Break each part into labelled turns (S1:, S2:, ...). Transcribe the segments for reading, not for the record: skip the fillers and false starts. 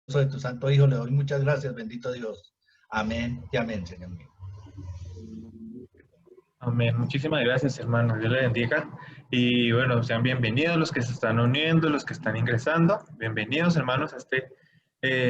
S1: de tu Santo Hijo, le doy muchas gracias, bendito Dios. Amén y amén, Señor mío.
S2: Amén. Muchísimas gracias, hermanos. Dios le bendiga. Y bueno, sean bienvenidos los que se están uniendo, los que están ingresando. Bienvenidos, hermanos, a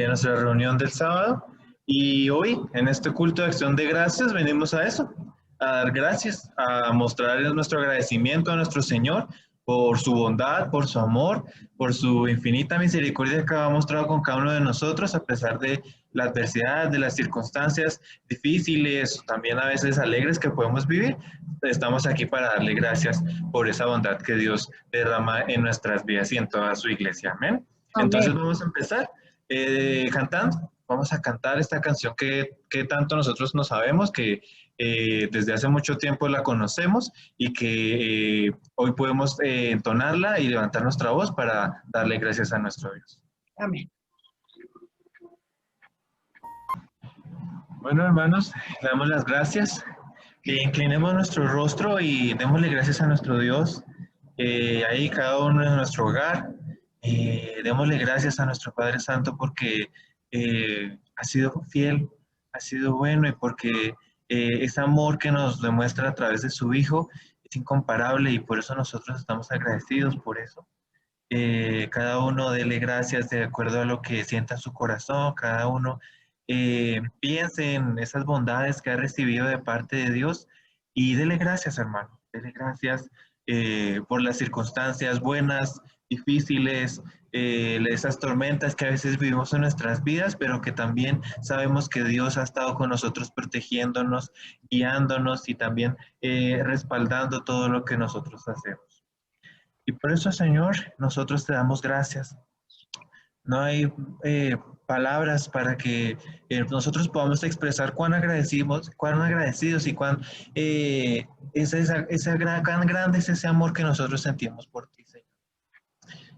S2: nuestra reunión del sábado. Y hoy, en este culto de acción de gracias, venimos a eso, a dar gracias, a mostrar nuestro agradecimiento a nuestro Señor por su bondad, por su amor, por su infinita misericordia que ha mostrado con cada uno de nosotros, a pesar de la adversidad, de las circunstancias difíciles, también a veces alegres que podemos vivir. Estamos aquí para darle gracias por esa bondad que Dios derrama en nuestras vidas y en toda su iglesia. Amén. Entonces
S3: Amén.
S2: vamos a empezar cantando. Vamos a cantar esta canción que tanto nosotros no sabemos, que desde hace mucho tiempo la conocemos y que hoy podemos entonarla y levantar nuestra voz para darle gracias a nuestro Dios.
S3: Amén.
S2: Bueno, hermanos, le damos las gracias. Inclinemos nuestro rostro y démosle gracias a nuestro Dios, ahí cada uno en nuestro hogar. Démosle gracias a nuestro Padre Santo porque ha sido fiel, ha sido bueno y porque ese amor que nos demuestra a través de su Hijo es incomparable y por eso nosotros estamos agradecidos por eso. Cada uno dele gracias de acuerdo a lo que sienta su corazón, cada uno piense en esas bondades que ha recibido de parte de Dios y dele gracias, hermano, dele gracias por las circunstancias buenas, difíciles, esas tormentas que a veces vivimos en nuestras vidas, pero que también sabemos que Dios ha estado con nosotros protegiéndonos, guiándonos y también respaldando todo lo que nosotros hacemos. Y por eso, Señor, nosotros te damos gracias. No hay palabras para que nosotros podamos expresar cuán agradecidos y cuán cuán grande es ese amor que nosotros sentimos por ti, Señor.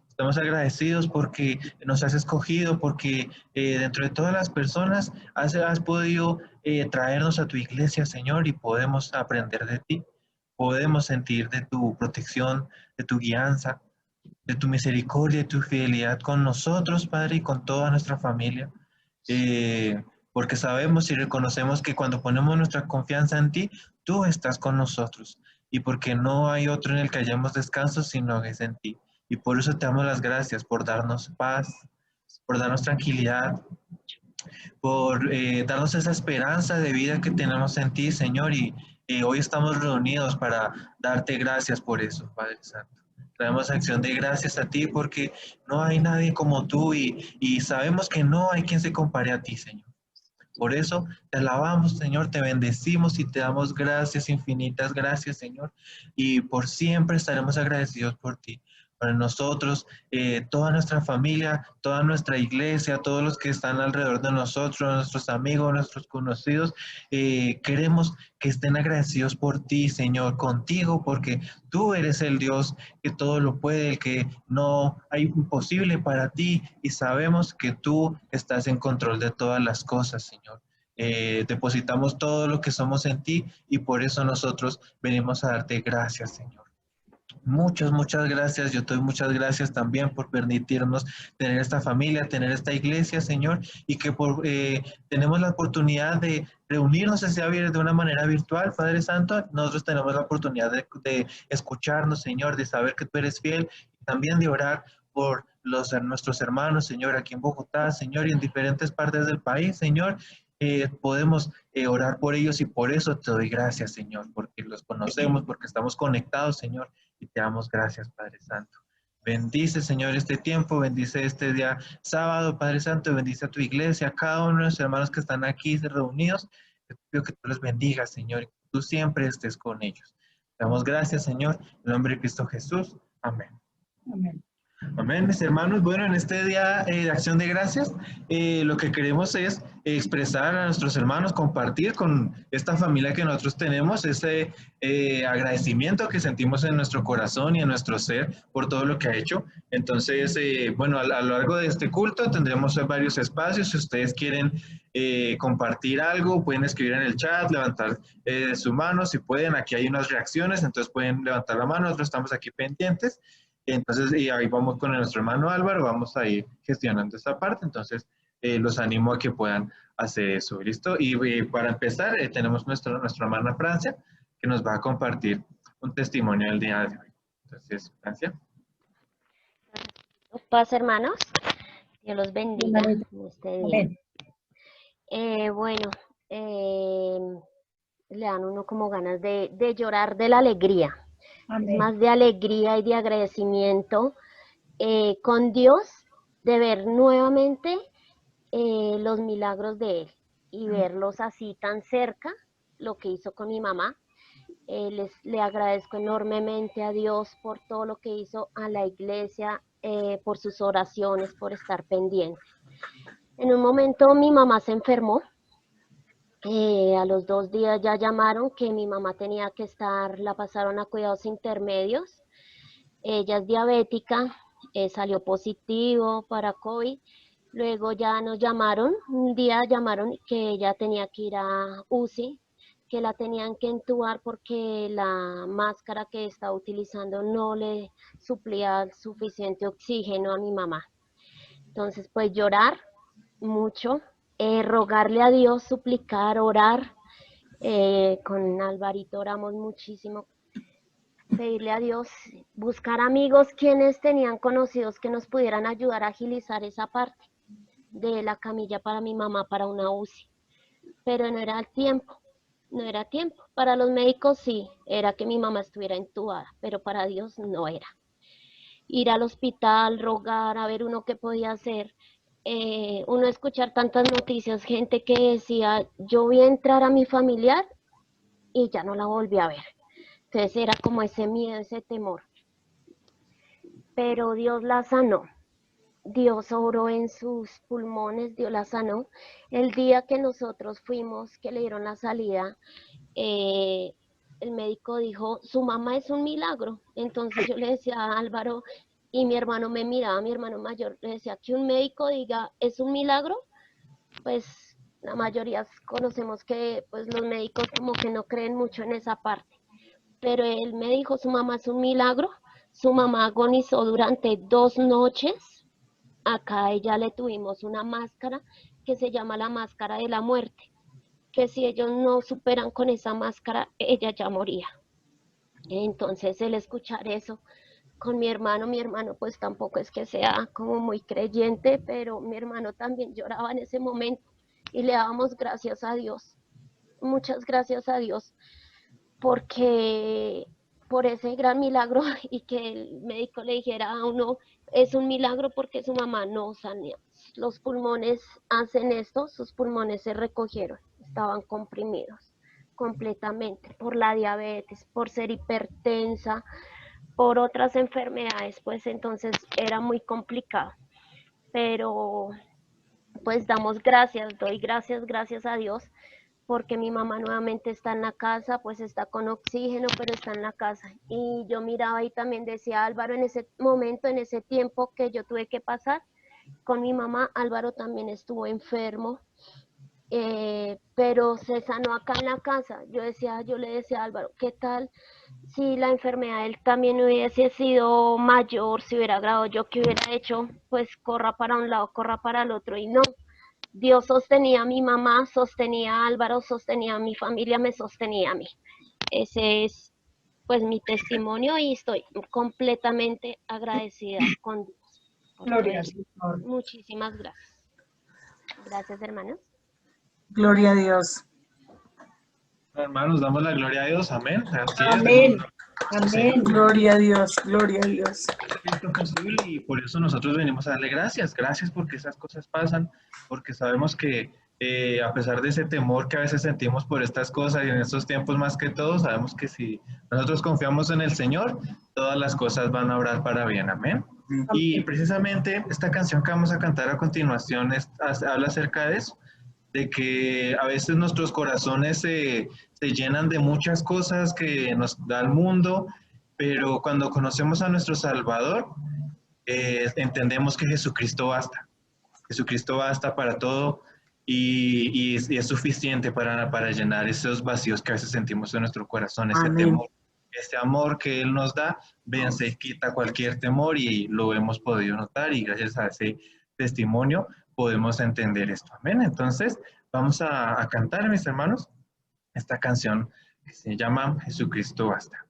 S2: Estamos agradecidos porque nos has escogido, porque dentro de todas las personas has podido traernos a tu iglesia, Señor, y podemos aprender de ti. Podemos sentir de tu protección, de tu guianza, de tu misericordia y tu fidelidad con nosotros, Padre, y con toda nuestra familia. Porque sabemos y reconocemos que cuando ponemos nuestra confianza en ti, tú estás con nosotros. Y porque no hay otro en el que hayamos descanso, sino es en ti. Y por eso te damos las gracias, por darnos paz, por darnos tranquilidad, por darnos esa esperanza de vida que tenemos en ti, Señor, y hoy estamos reunidos para darte gracias por eso, Padre Santo. Traemos acción de gracias a ti porque no hay nadie como tú y sabemos que no hay quien se compare a ti, Señor. Por eso te alabamos, Señor, te bendecimos y te damos gracias, infinitas gracias, Señor, y por siempre estaremos agradecidos por ti. Para nosotros, toda nuestra familia, toda nuestra iglesia, todos los que están alrededor de nosotros, nuestros amigos, nuestros conocidos, queremos que estén agradecidos por ti, Señor, contigo, porque tú eres el Dios que todo lo puede, el que no hay imposible para ti, y sabemos que tú estás en control de todas las cosas, Señor. Depositamos todo lo que somos en ti y por eso nosotros venimos a darte gracias, Señor. Muchas gracias. Yo te doy muchas gracias también por permitirnos tener esta familia, tener esta iglesia, Señor, y que tenemos la oportunidad de reunirnos de una manera virtual, Padre Santo. Nosotros tenemos la oportunidad de escucharnos, Señor, de saber que tú eres fiel y también de orar por nuestros hermanos, Señor, aquí en Bogotá, Señor, y en diferentes partes del país, Señor. Podemos orar por ellos y por eso te doy gracias, Señor, porque los conocemos, porque estamos conectados, Señor, y te damos gracias, Padre Santo. Bendice, Señor, este tiempo, bendice este día sábado, Padre Santo, bendice a tu iglesia, a cada uno de los hermanos que están aquí reunidos. Te pido que tú los bendigas, Señor, y que tú siempre estés con ellos. Te damos gracias, Señor, en el nombre de Cristo Jesús. Amén.
S3: Amén.
S2: Amén, mis hermanos. Bueno, en este día de acción de gracias, lo que queremos es expresar a nuestros hermanos, compartir con esta familia que nosotros tenemos, ese agradecimiento que sentimos en nuestro corazón y en nuestro ser por todo lo que ha hecho. Entonces, bueno, a lo largo de este culto tendremos varios espacios. Si ustedes quieren compartir algo, pueden escribir en el chat, levantar su mano, si pueden. Aquí hay unas reacciones, entonces pueden levantar la mano, nosotros estamos aquí pendientes. Entonces, y ahí vamos con nuestro hermano Álvaro, vamos a ir gestionando esta parte. Entonces, los animo a que puedan hacer eso. ¿Listo? Y para empezar, tenemos nuestra hermana Francia, que nos va a compartir un testimonio del día de hoy. Entonces, Francia.
S3: Paz, hermanos. Dios los bendiga en este día. Bueno, le dan uno como ganas de llorar de la alegría. Amén. Es más de alegría y de agradecimiento con Dios, de ver nuevamente los milagros de Él y verlos así tan cerca, lo que hizo con mi mamá. Le agradezco enormemente a Dios por todo lo que hizo, a la iglesia, por sus oraciones, por estar pendiente. En un momento mi mamá se enfermó. A los 2 días ya llamaron que mi mamá tenía que estar, la pasaron a cuidados intermedios. Ella es diabética, salió positivo para COVID. Luego ya nos llamaron, un día llamaron que ella tenía que ir a UCI, que la tenían que entubar porque la máscara que estaba utilizando no le suplía suficiente oxígeno a mi mamá. Entonces, pues llorar mucho, rogarle a Dios, suplicar, orar. Con Alvarito oramos muchísimo, pedirle a Dios, buscar amigos quienes tenían conocidos que nos pudieran ayudar a agilizar esa parte de la camilla para mi mamá para una UCI, pero no era el tiempo. No era tiempo. Para los médicos sí, era que mi mamá estuviera entubada, pero para Dios no era. Ir al hospital, rogar, a ver uno qué podía hacer. Uno escuchar tantas noticias, gente que decía, yo voy a entrar a mi familiar y ya no la volví a ver. Entonces era como ese miedo, ese temor. Pero Dios la sanó. Dios obró en sus pulmones, Dios la sanó. El día que nosotros fuimos, que le dieron la salida, el médico dijo, su mamá es un milagro. Entonces yo le decía a Álvaro, y mi hermano me miraba, mi hermano mayor, le decía que un médico diga, es un milagro, pues la mayoría conocemos que pues los médicos como que no creen mucho en esa parte. Pero él me dijo, su mamá es un milagro, su mamá agonizó durante 2 noches. Acá a ella le tuvimos una máscara que se llama la máscara de la muerte, que si ellos no superan con esa máscara, ella ya moría. Entonces el escuchar eso con mi hermano pues tampoco es que sea como muy creyente, pero mi hermano también lloraba en ese momento y le dábamos gracias a Dios, muchas gracias a Dios, porque por ese gran milagro y que el médico le dijera a uno, es un milagro porque su mamá no sanía. Los pulmones hacen esto, sus pulmones se recogieron, estaban comprimidos completamente por la diabetes, por ser hipertensa, por otras enfermedades, pues entonces era muy complicado. Pero pues damos gracias, doy gracias a Dios, porque mi mamá nuevamente está en la casa, pues está con oxígeno, pero está en la casa. Y yo miraba y también decía, Álvaro, en ese momento, en ese tiempo que yo tuve que pasar con mi mamá, Álvaro también estuvo enfermo, pero se sanó acá en la casa. Yo le decía a Álvaro, ¿qué tal si la enfermedad de él también hubiese sido mayor, si hubiera agravado? Yo qué hubiera hecho, pues corra para un lado, corra para el otro, y no. Dios sostenía a mi mamá, sostenía a Álvaro, sostenía a mi familia, me sostenía a mí. Ese es pues mi testimonio y estoy completamente agradecida con Dios.
S4: Gloria al Señor.
S3: Muchísimas gracias. Gracias, hermanos.
S4: Gloria a Dios.
S2: Hermanos, damos la gloria a Dios. Amén. Así
S4: Amén.
S2: Es,
S4: amén. Gloria a Dios. Gloria a Dios.
S2: Es lo posible y por eso nosotros venimos a darle gracias. Gracias porque esas cosas pasan, porque sabemos que a pesar de ese temor que a veces sentimos por estas cosas y en estos tiempos más que todo, sabemos que si nosotros confiamos en el Señor, todas las cosas van a obrar para bien. Amén. Y precisamente esta canción que vamos a cantar a continuación habla acerca de eso, de que a veces nuestros corazones se llenan de muchas cosas que nos da el mundo, pero cuando conocemos a nuestro Salvador, entendemos que Jesucristo basta. Jesucristo basta para todo y es suficiente para llenar esos vacíos que a veces sentimos en nuestro corazón, ese temor. Este amor que Él nos da, vence, quita cualquier temor y lo hemos podido notar y gracias a ese testimonio podemos entender esto. Amén. Entonces, vamos a cantar, mis hermanos, esta canción que se llama Jesucristo basta.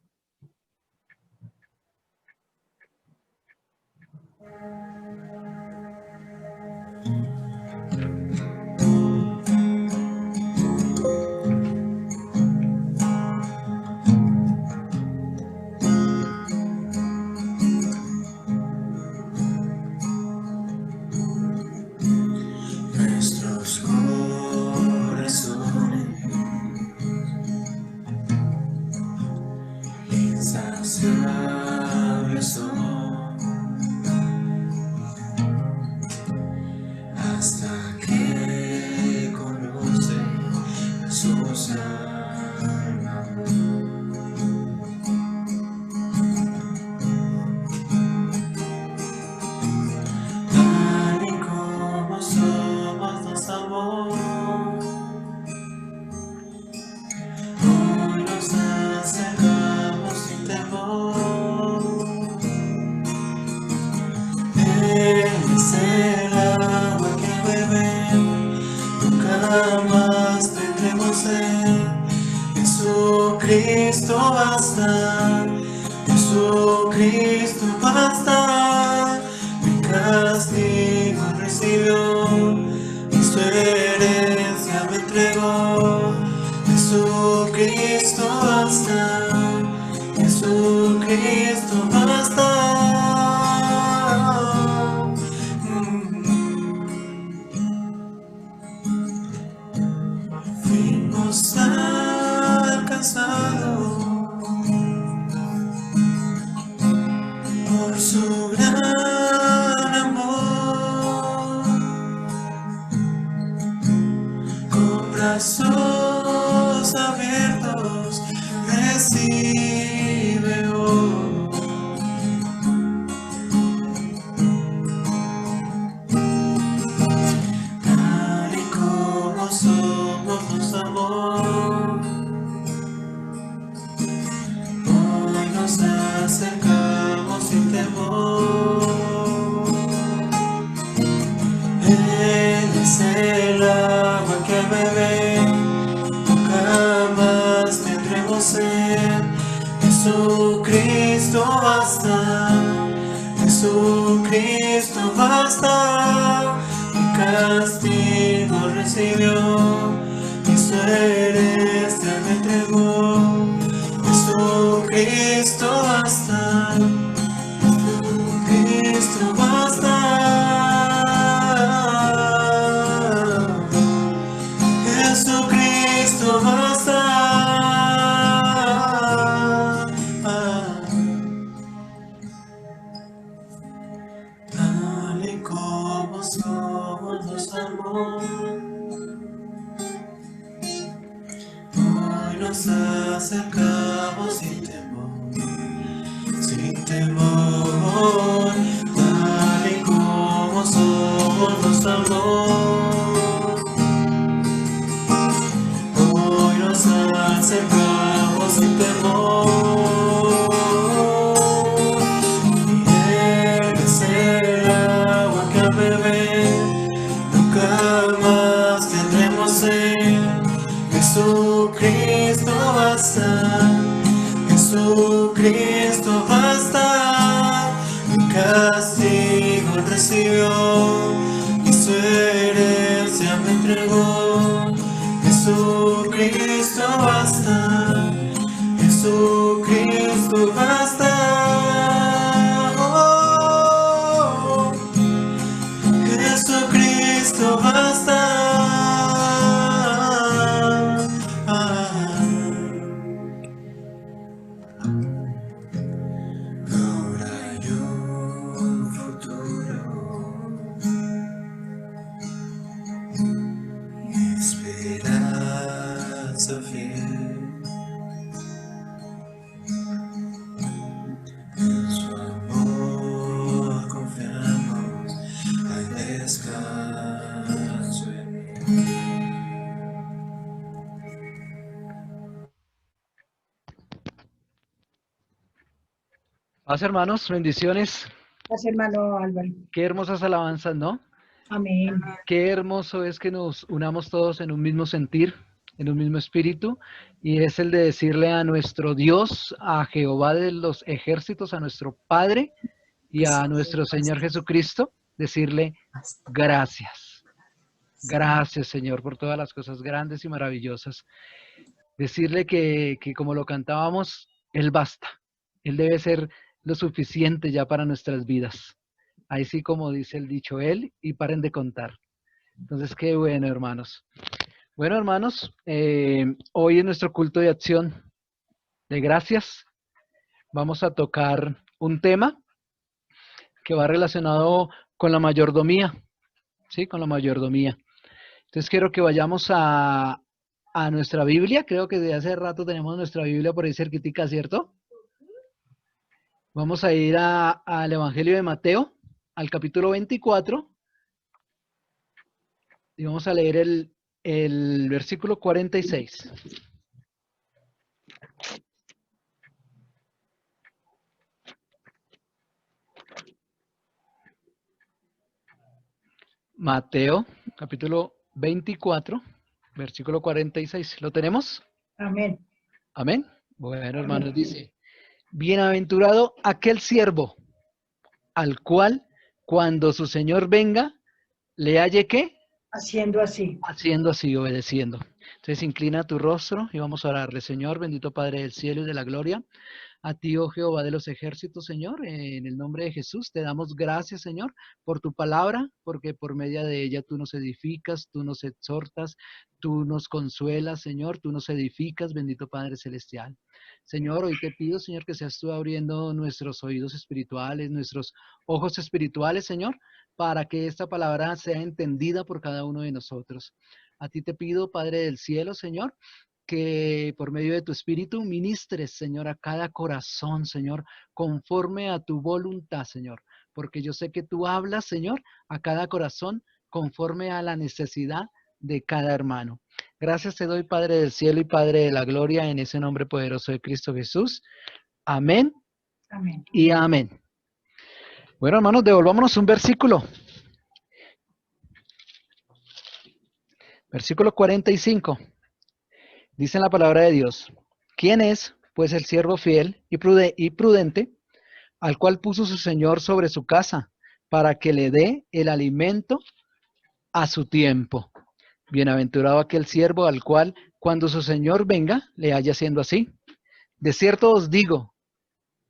S5: Nuestros corazones insaciables son hasta que conocen sus almas. Tal y como somos nos amó, hoy nos acercamos sin temor. Él es el agua que beben, nunca más tendremos sed. Jesucristo basta, Jesucristo basta. Mi castigo recibió y su herencia me entregó. Jesucristo basta, Jesucristo basta. Fuimos alcanzados por su gran amor, con brazos abiertos recibe hoy. Tal y como somos nos amó, hoy nos acercamos sin temor. Él es el agua que bebe, nunca más tendremos sed. Jesucristo basta, Jesucristo basta. Mi castigo recibió y su herencia me entregó. Jesucristo basta, Jesucristo basta. Jesucristo basta. Tal y como somos nos amó, hoy nos acercamos sin temor, sin temor. Tal y como somos nos amó, hoy nos acercamos sin temor. Y Él es el agua que al beber nunca más tendremos sed. Jesucristo basta, Jesucristo basta. Mi castigo recibió y su herencia me entregó. Jesucristo basta, Jesucristo basta. Oh, Jesucristo basta. Ahora hay un futuro, esperanza fiel. En su amor confiamos, hay descanso en mí.
S6: Paz, hermanos, bendiciones.
S4: Gracias, hermano Álvaro.
S6: Qué hermosas alabanzas, ¿no? Amén.
S7: Qué hermoso es que nos unamos todos en un mismo sentir, en un mismo espíritu, y es el de decirle a nuestro Dios, a Jehová de los ejércitos, a nuestro Padre y a nuestro Señor Jesucristo, decirle gracias. Gracias, Señor, por todas las cosas grandes y maravillosas. Decirle que como lo cantábamos, Él basta. Él debe ser lo suficiente ya para nuestras vidas. Ahí sí, como dice el dicho, Él, y paren de contar. Entonces, qué bueno, hermanos. Bueno, hermanos, hoy en nuestro culto de acción de gracias vamos a tocar un tema que va relacionado con la mayordomía, ¿sí? Con la mayordomía. Entonces quiero que vayamos a nuestra Biblia. Creo que desde hace rato tenemos nuestra Biblia por ahí cerquitica, ¿cierto? Vamos a ir al Evangelio de Mateo, al capítulo 24. Y vamos a leer el versículo 46. Mateo, capítulo 24, versículo 46. ¿Lo tenemos?
S6: Amén.
S7: Amén. Bueno, hermanos, dice, bienaventurado aquel siervo al cual cuando su Señor venga, le halle ¿qué?
S6: Haciendo así.
S7: Haciendo así, obedeciendo. Entonces inclina tu rostro y vamos a orarle. Señor, bendito Padre del cielo y de la gloria, a ti, oh Jehová de los ejércitos, Señor, en el nombre de Jesús, te damos gracias, Señor, por tu palabra, porque por medio de ella tú nos edificas, tú nos exhortas, tú nos consuelas, Señor, tú nos edificas, bendito Padre celestial. Señor, hoy te pido, Señor, que seas tú abriendo nuestros oídos espirituales, nuestros ojos espirituales, Señor, para que esta palabra sea entendida por cada uno de nosotros. A ti te pido, Padre del cielo, Señor, que por medio de tu Espíritu ministres, Señor, a cada corazón, Señor, conforme a tu voluntad, Señor, porque yo sé que tú hablas, Señor, a cada corazón conforme a la necesidad de cada hermano. Gracias te doy, Padre del cielo y Padre de la gloria, en ese nombre poderoso de Cristo Jesús. Amén.
S6: Amén.
S7: Y amén. Bueno, hermanos, devolvámonos un versículo. Versículo 45. Dice en la palabra de Dios, ¿quién es, pues, el siervo fiel y prudente, al cual puso su Señor sobre su casa, para que le dé el alimento a su tiempo? Bienaventurado aquel siervo al cual, cuando su Señor venga, le haya haciendo así. De cierto os digo,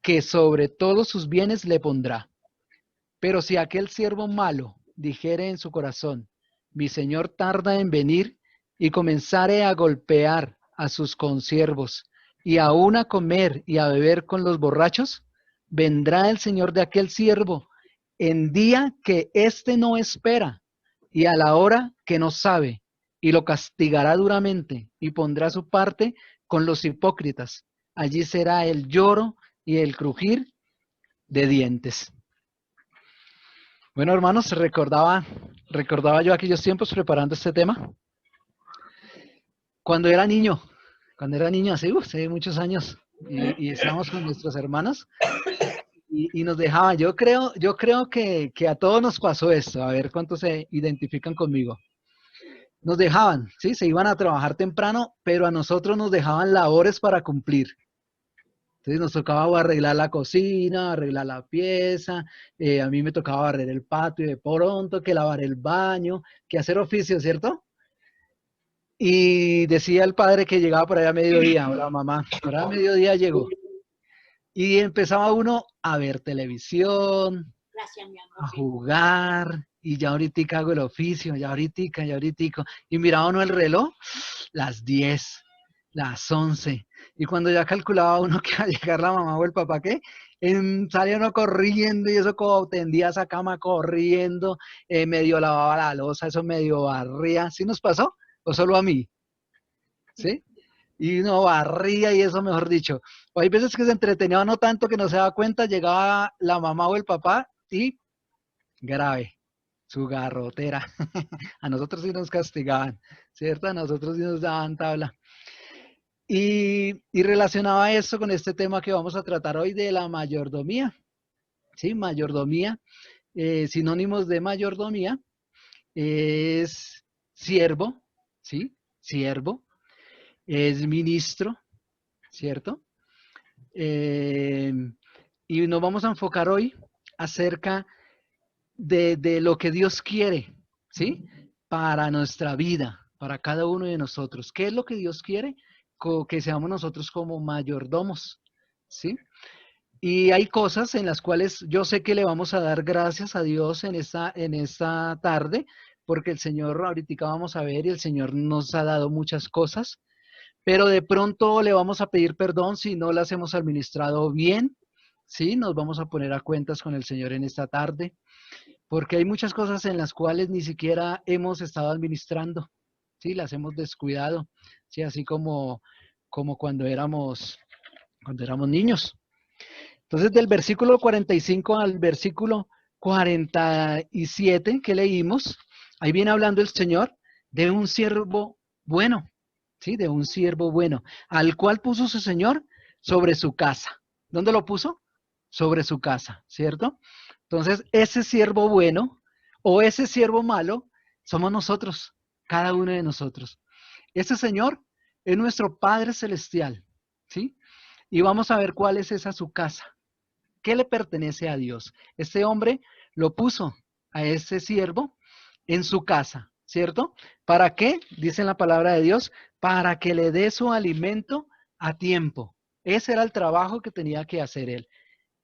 S7: que sobre todos sus bienes le pondrá. Pero si aquel siervo malo dijere en su corazón, mi Señor tarda en venir, y comenzare a golpear a sus consiervos, y aún a comer y a beber con los borrachos, vendrá el Señor de aquel siervo en día que éste no espera, y a la hora que no sabe, y lo castigará duramente, y pondrá su parte con los hipócritas. Allí será el lloro y el crujir de dientes. Bueno, hermanos, recordaba yo aquellos tiempos preparando este tema. Cuando era niño, hace muchos años, y estábamos con nuestros hermanos y nos dejaban. Yo creo que a todos nos pasó esto. A ver cuántos se identifican conmigo. Nos dejaban, ¿sí? Se iban a trabajar temprano, pero a nosotros nos dejaban labores para cumplir. Entonces nos tocaba arreglar la cocina, arreglar la pieza, a mí me tocaba barrer el patio, de pronto que lavar el baño, que hacer oficio, ¿cierto? Y decía el padre que llegaba por allá a mediodía, ahora mamá, ahora a mediodía llegó. Y empezaba uno a ver televisión, a jugar, y ya ahorita hago el oficio, ya ahorita. Y miraba uno el reloj, las 10, las 11. Y cuando ya calculaba uno que iba a llegar la mamá o el papá, ¿qué? Salía uno corriendo, y eso como tendía esa cama corriendo, medio lavaba la loza, eso medio barría. ¿Sí nos pasó? ¿O solo a mí? ¿Sí? Y uno barría y eso, mejor dicho. O hay veces que se entretenía no tanto que no se daba cuenta, llegaba la mamá o el papá y grave, su garrotera. A nosotros sí nos castigaban, ¿cierto? A nosotros sí nos daban tabla. Y relacionaba eso con este tema que vamos a tratar hoy de la mayordomía. ¿Sí? Mayordomía, sinónimos de mayordomía. es siervo, ¿sí? Siervo, es ministro, ¿cierto? Y nos vamos a enfocar hoy acerca de lo que Dios quiere, ¿sí? Para nuestra vida, para cada uno de nosotros. ¿Qué es lo que Dios quiere? Que seamos nosotros como mayordomos, ¿sí? Y hay cosas en las cuales yo sé que le vamos a dar gracias a Dios en esta tarde, porque el Señor, ahorita vamos a ver, y el Señor nos ha dado muchas cosas, pero de pronto le vamos a pedir perdón si no las hemos administrado bien, ¿sí? Nos vamos a poner a cuentas con el Señor en esta tarde, porque hay muchas cosas en las cuales ni siquiera hemos estado administrando, ¿sí? Las hemos descuidado, ¿sí? Así como cuando éramos niños. Entonces, del versículo 45 al versículo 47 que leímos, ahí viene hablando el Señor de un siervo bueno, ¿sí? De un siervo bueno, al cual puso su Señor sobre su casa. ¿Dónde lo puso? Sobre su casa, ¿cierto? Entonces, ese siervo bueno o ese siervo malo somos nosotros, cada uno de nosotros. Ese Señor es nuestro Padre Celestial, ¿sí? Y vamos a ver cuál es esa su casa. ¿Qué le pertenece a Dios? Este hombre lo puso a ese siervo en su casa, ¿cierto? ¿Para qué? Dice la palabra de Dios, para que le dé su alimento a tiempo. Ese era el trabajo que tenía que hacer él.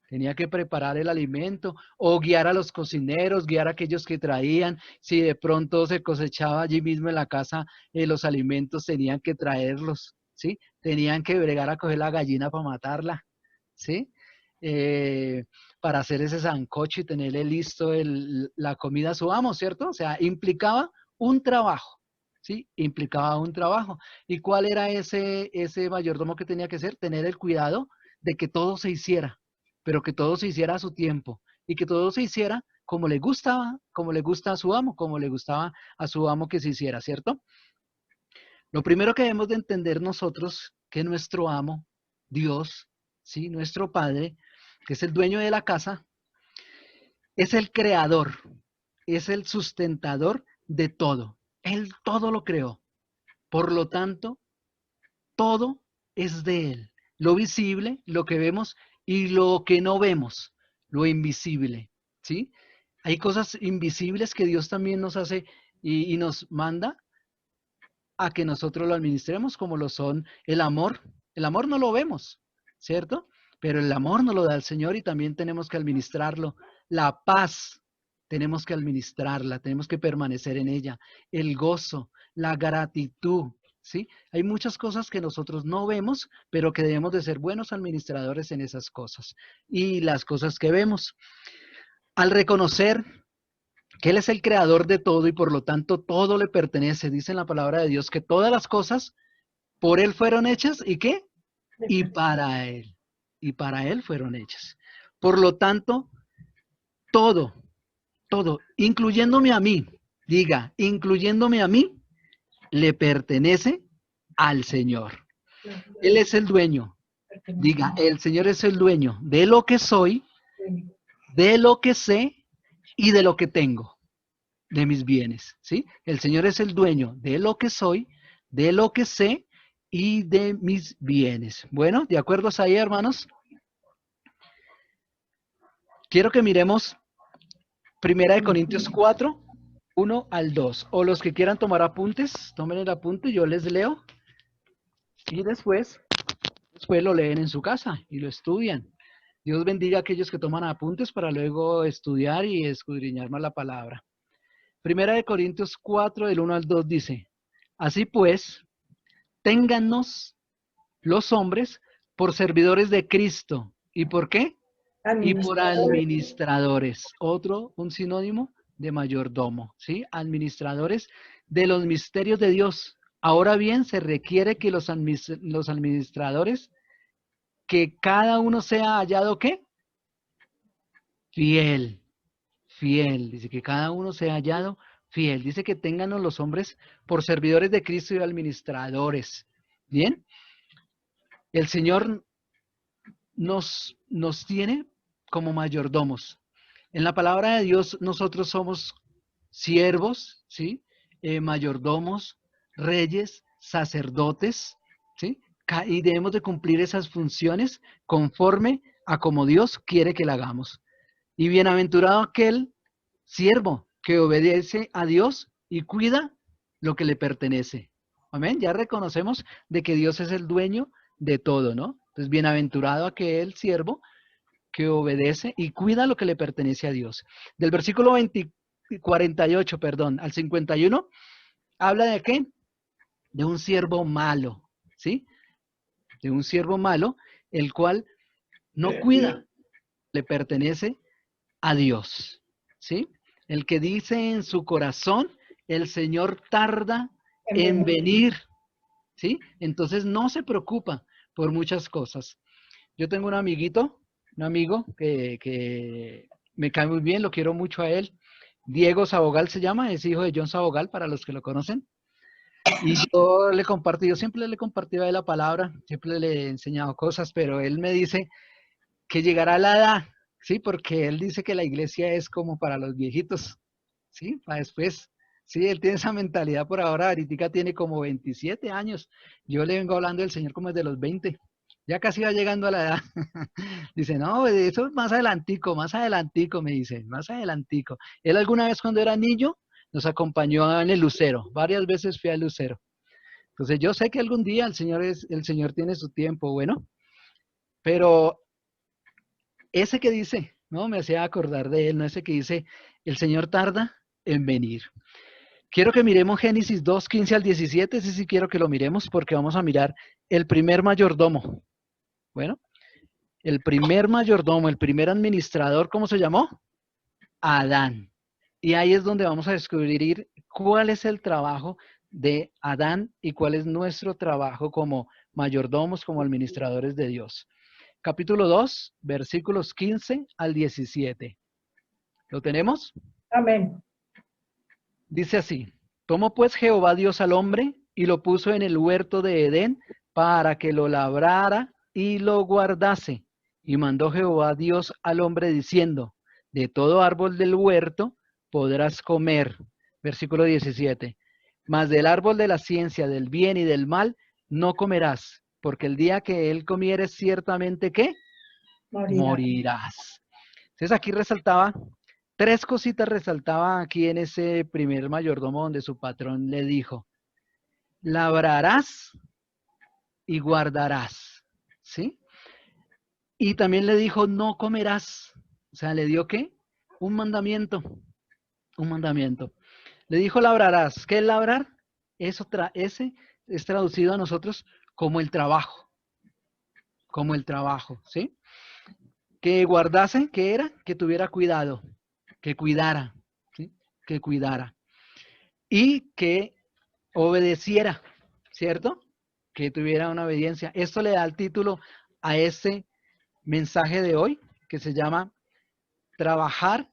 S7: Tenía que preparar el alimento o guiar a los cocineros, guiar a aquellos que traían. Si de pronto se cosechaba allí mismo en la casa los alimentos, tenían que traerlos, ¿sí? Tenían que bregar a coger la gallina para matarla, ¿sí? Para hacer ese sancocho y tenerle listo la comida a su amo, ¿cierto? O sea, implicaba un trabajo, ¿sí? Implicaba un trabajo. ¿Y cuál era ese mayordomo que tenía que hacer? Tener el cuidado de que todo se hiciera, pero que todo se hiciera a su tiempo y que todo se hiciera como le gustaba, como le gusta a su amo, como le gustaba a su amo que se hiciera, ¿cierto? Lo primero que debemos de entender nosotros, que nuestro amo, Dios, ¿sí? Nuestro Padre, que es el dueño de la casa, es el creador, es el sustentador de todo. Él todo lo creó. Por lo tanto, todo es de Él. Lo visible, lo que vemos y lo que no vemos, lo invisible, ¿sí? Hay cosas invisibles que Dios también nos hace y nos manda a que nosotros lo administremos, como lo son el amor. El amor no lo vemos, ¿cierto? Pero el amor nos lo da el Señor y también tenemos que administrarlo. La paz, tenemos que administrarla, tenemos que permanecer en ella. El gozo, la gratitud, ¿sí? Hay muchas cosas que nosotros no vemos, pero que debemos de ser buenos administradores en esas cosas. Y las cosas que vemos. Al reconocer que Él es el creador de todo y por lo tanto todo le pertenece, dice en la palabra de Dios que todas las cosas por Él fueron hechas ¿y qué? Y para Él. Y para Él fueron hechas. Por lo tanto, todo, incluyéndome a mí, diga, incluyéndome a mí, le pertenece al Señor. Él es el dueño. Diga, el Señor es el dueño de lo que soy, de lo que sé y de lo que tengo, de mis bienes, ¿sí? El Señor es el dueño de lo que soy, de lo que sé y de mis bienes. Bueno, ¿de acuerdo ahí, hermanos? Quiero que miremos 1 Corintios 4, 1 al 2. O los que quieran tomar apuntes, tomen el apunte, yo les leo. Y después lo leen en su casa y lo estudian. Dios bendiga a aquellos que toman apuntes para luego estudiar y escudriñar más la palabra. 1 Corintios 4, del 1 al 2 dice, así pues, téngannos los hombres por servidores de Cristo. ¿Y por qué? Y por administradores. Un sinónimo de mayordomo, ¿sí? Administradores de los misterios de Dios. Ahora bien, se requiere que los administradores, que cada uno sea hallado, ¿qué? Fiel. Dice que cada uno sea hallado fiel. Dice que ténganos los hombres por servidores de Cristo y administradores. ¿Bien? El Señor nos tiene como mayordomos. En la palabra de Dios nosotros somos siervos, ¿sí? Mayordomos, reyes, sacerdotes, ¿sí? Y debemos de cumplir esas funciones conforme a como Dios quiere que la hagamos. Y bienaventurado aquel siervo que obedece a Dios y cuida lo que le pertenece. Amén. Ya reconocemos de que Dios es el dueño de todo, ¿no? Entonces, bienaventurado aquel siervo que obedece y cuida lo que le pertenece a Dios. Del versículo 48, perdón, al 51, habla de qué? De un siervo malo, ¿sí? De un siervo malo, el cual no cuida, le pertenece a Dios, ¿sí? El que dice en su corazón, el Señor tarda en venir, ¿sí? Entonces no se preocupa por muchas cosas. Yo tengo un amiguito, un amigo que me cae muy bien, lo quiero mucho a él. Diego Sabogal se llama, es hijo de John Sabogal, para los que lo conocen. Y yo le compartí, yo siempre le he compartido a él la palabra, siempre le he enseñado cosas, pero él me dice que llegará la edad, ¿sí? Porque él dice que la iglesia es como para los viejitos, ¿sí? Para después, sí, él tiene esa mentalidad por ahora, ahorita tiene como 27 años. Yo le vengo hablando del Señor como desde los 20. Ya casi va llegando a la edad. Dice, no, eso es más adelantico, me dice, más adelantico. Él alguna vez cuando era niño nos acompañó en el Lucero, varias veces fui al Lucero. Entonces yo sé que algún día el Señor tiene su tiempo, bueno, pero ese que dice, no, me hacía acordar de él, no ese que dice, el Señor tarda en venir. Quiero que miremos Génesis 2, 15 al 17, sí quiero que lo miremos porque vamos a mirar el primer mayordomo. Bueno, el primer mayordomo, el primer administrador, ¿cómo se llamó? Adán. Y ahí es donde vamos a descubrir cuál es el trabajo de Adán y cuál es nuestro trabajo como mayordomos, como administradores de Dios. Capítulo 2, versículos 15 al 17. ¿Lo tenemos?
S6: Amén.
S7: Dice así, tomó pues Jehová Dios al hombre y lo puso en el huerto de Edén para que lo labrara y lo guardase. Y mandó Jehová Dios al hombre diciendo, de todo árbol del huerto podrás comer. Versículo 17. Mas del árbol de la ciencia del bien y del mal no comerás, porque el día que él comieres ciertamente, ¿qué? Morirás. Entonces aquí resaltaba, tres cositas resaltaba aquí en ese primer mayordomo donde su patrón le dijo, labrarás y guardarás, ¿sí? Y también le dijo, no comerás. O sea, ¿le dio qué? Un mandamiento. Un mandamiento. Le dijo, labrarás. ¿Qué es labrar? Ese es traducido a nosotros como el trabajo. Como el trabajo, ¿sí? Que guardase, ¿qué era? Que tuviera cuidado. Que cuidara, ¿sí? Que cuidara. Y que obedeciera, ¿cierto? Que tuviera una obediencia. Esto le da el título a este mensaje de hoy, que se llama trabajar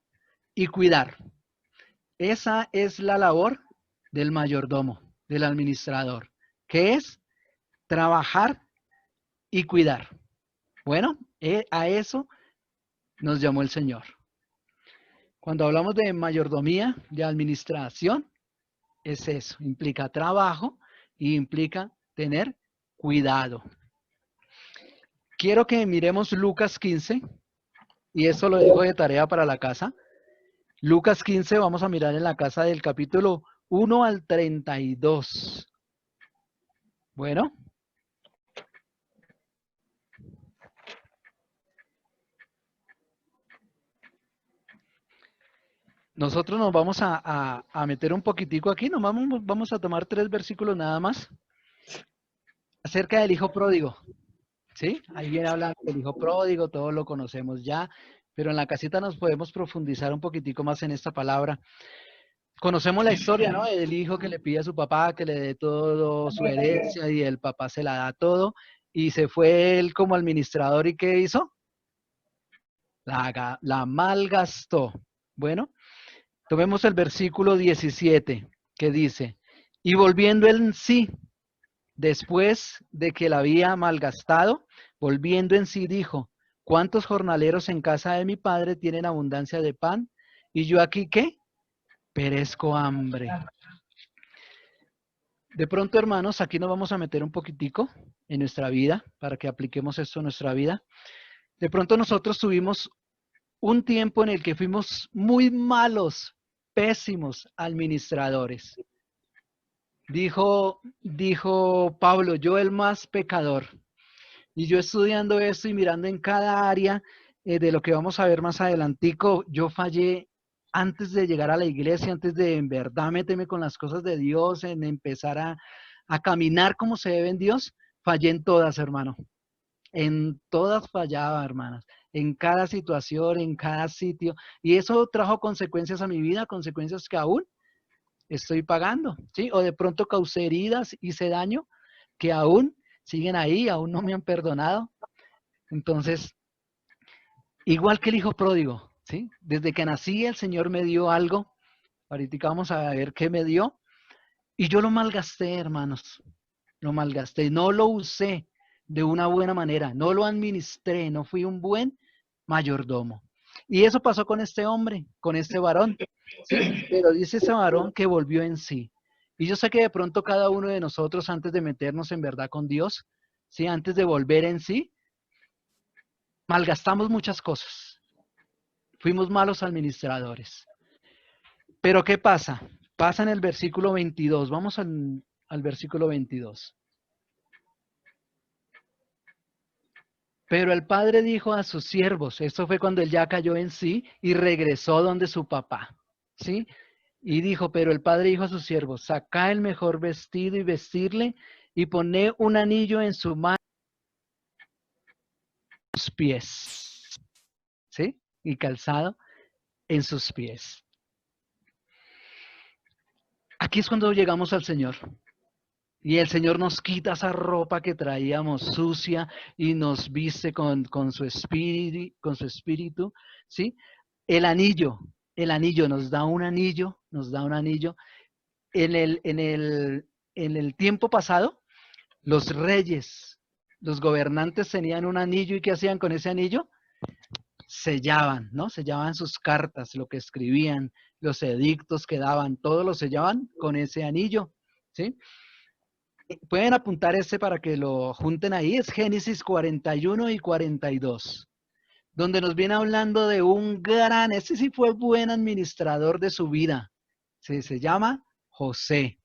S7: y cuidar. Esa es la labor del mayordomo, del administrador, que es trabajar y cuidar. Bueno, a eso nos llamó el Señor. Cuando hablamos de mayordomía, de administración, es eso, implica trabajo y implica tener cuidado. Quiero que miremos Lucas 15, y eso lo dejo de tarea para la casa. Lucas 15, vamos a mirar en la casa del capítulo 1 al 32. Bueno. Nosotros nos vamos a meter un poquitico aquí, vamos a tomar 3 versículos nada más acerca del hijo pródigo. ¿Sí? Ahí viene hablando del hijo pródigo, todos lo conocemos ya, pero en la casita nos podemos profundizar un poquitico más en esta palabra. Conocemos la historia, ¿no? Del hijo que le pide a su papá que le dé todo su herencia y el papá se la da todo y se fue él como administrador y ¿qué hizo? La malgastó. Bueno, tomemos el versículo 17 que dice, y volviendo en sí, después de que la había malgastado, volviendo en sí dijo, ¿cuántos jornaleros en casa de mi padre tienen abundancia de pan? ¿Y yo aquí qué? perezco hambre. De pronto, hermanos, aquí nos vamos a meter un poquitico en nuestra vida para que apliquemos esto en nuestra vida. De pronto nosotros tuvimos un tiempo en el que fuimos muy malos, pésimos administradores. Dijo Pablo, yo el más pecador. Y yo estudiando esto y mirando en cada área de lo que vamos a ver más adelantico, yo fallé antes de llegar a la iglesia, antes de en verdad meterme con las cosas de Dios, en empezar a caminar como se debe en Dios, fallé en todas, hermano. En todas fallaba, hermanas. En cada situación, en cada sitio. Y eso trajo consecuencias a mi vida, consecuencias que aún estoy pagando, ¿sí? O de pronto causé heridas, hice daño, que aún siguen ahí, aún no me han perdonado. Entonces, igual que el hijo pródigo, ¿sí? Desde que nací el Señor me dio algo, ahorita vamos a ver qué me dio, y yo lo malgasté, hermanos, lo malgasté, no lo usé de una buena manera, no lo administré, no fui un buen mayordomo. Y eso pasó con este hombre, con este varón, ¿sí? Pero dice ese varón que volvió en sí. Y yo sé que de pronto cada uno de nosotros, antes de meternos en verdad con Dios, ¿sí? Antes de volver en sí, malgastamos muchas cosas. Fuimos malos administradores. Pero ¿qué pasa? Pasa en el versículo 22. Vamos al versículo 22. Pero el padre dijo a sus siervos, esto fue cuando él ya cayó en sí y regresó donde su papá, ¿sí? Y dijo, pero el padre dijo a sus siervos, sacad el mejor vestido y vestirle y poned un anillo en su mano y en sus pies, ¿sí? Y calzado en sus pies. Aquí es cuando llegamos al Señor. Y el Señor nos quita esa ropa que traíamos sucia y nos viste con su espíritu, ¿sí? El anillo nos da un anillo, En el tiempo pasado, los reyes, los gobernantes tenían un anillo y ¿qué hacían con ese anillo? Sellaban, ¿no? Sellaban sus cartas, lo que escribían, los edictos que daban, todo lo sellaban con ese anillo, ¿sí? Pueden apuntar para que lo junten ahí, es Génesis 41 y 42, donde nos viene hablando de un ese sí fue buen administrador de su vida, ¿sí? Se llama José.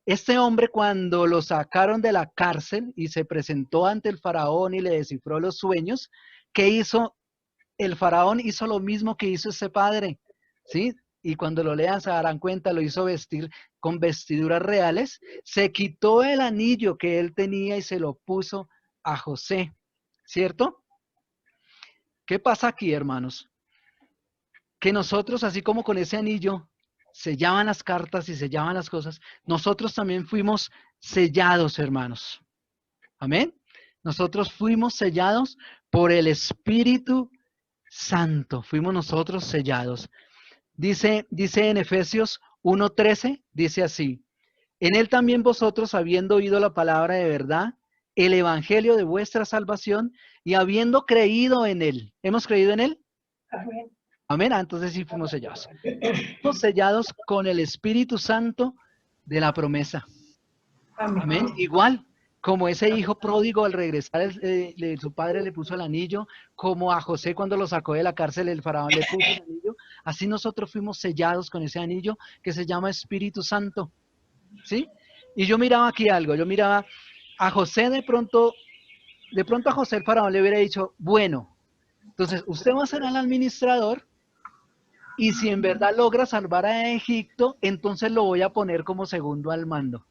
S7: Este hombre cuando lo sacaron de la cárcel y se presentó ante el faraón y le descifró los sueños, ¿qué hizo? El faraón hizo lo mismo que hizo ese padre, ¿sí? Y cuando lo lean se darán cuenta, lo hizo vestir con vestiduras reales, se quitó el anillo que él tenía y se lo puso a José, ¿cierto? ¿Qué pasa aquí, hermanos? Que nosotros, así como con ese anillo, sellaban las cartas y sellaban las cosas, nosotros también fuimos sellados, hermanos. Amén. Nosotros fuimos sellados por el Espíritu Santo. Fuimos nosotros sellados. Dice en Efesios 1:13, dice así, en él también vosotros, habiendo oído la palabra de verdad, el evangelio de vuestra salvación, y habiendo creído en él. ¿Hemos creído en él?
S6: Amén.
S7: Amén. Entonces sí fuimos sellados. Fuimos sellados con el Espíritu Santo de la promesa.
S6: Amén.
S7: Amén. Igual, como ese hijo pródigo al regresar, su padre le puso el anillo, como a José cuando lo sacó de la cárcel, el faraón le puso el anillo, así nosotros fuimos sellados con ese anillo que se llama Espíritu Santo. ¿Sí? Y yo miraba aquí algo, yo miraba a José de pronto a José el faraón le hubiera dicho, bueno, entonces usted va a ser el administrador y si en verdad logra salvar a Egipto, entonces lo voy a poner como segundo al mando.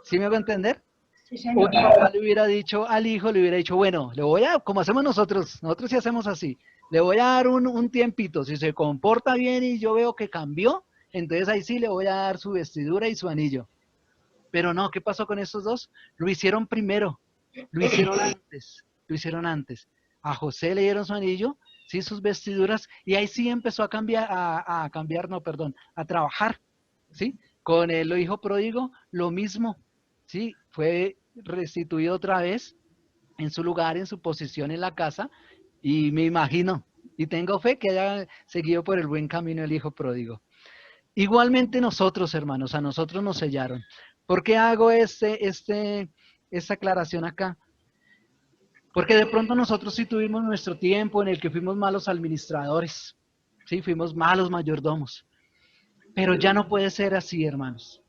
S7: ¿Sí me hago entender?
S6: Sí,
S7: O
S6: señor.
S7: el papá le hubiera dicho al hijo, le hubiera dicho, bueno, le voy a, como hacemos nosotros sí hacemos así, le voy a dar un tiempito, si se comporta bien y yo veo que cambió, entonces ahí sí le voy a dar su vestidura y su anillo. Pero no, ¿qué pasó con estos dos? Lo hicieron primero, lo hicieron antes. A José le dieron su anillo, sí, sus vestiduras, y ahí sí empezó a trabajar, ¿sí? Con el hijo pródigo, lo mismo, ¿sí? Fue restituido otra vez en su lugar, en su posición en la casa, y me imagino, y tengo fe que haya seguido por el buen camino el hijo pródigo. Igualmente nosotros, hermanos, a nosotros nos sellaron. ¿Por qué hago esta aclaración acá? Porque de pronto nosotros sí tuvimos nuestro tiempo en el que fuimos malos administradores, sí, fuimos malos mayordomos. Pero ya no puede ser así, hermanos.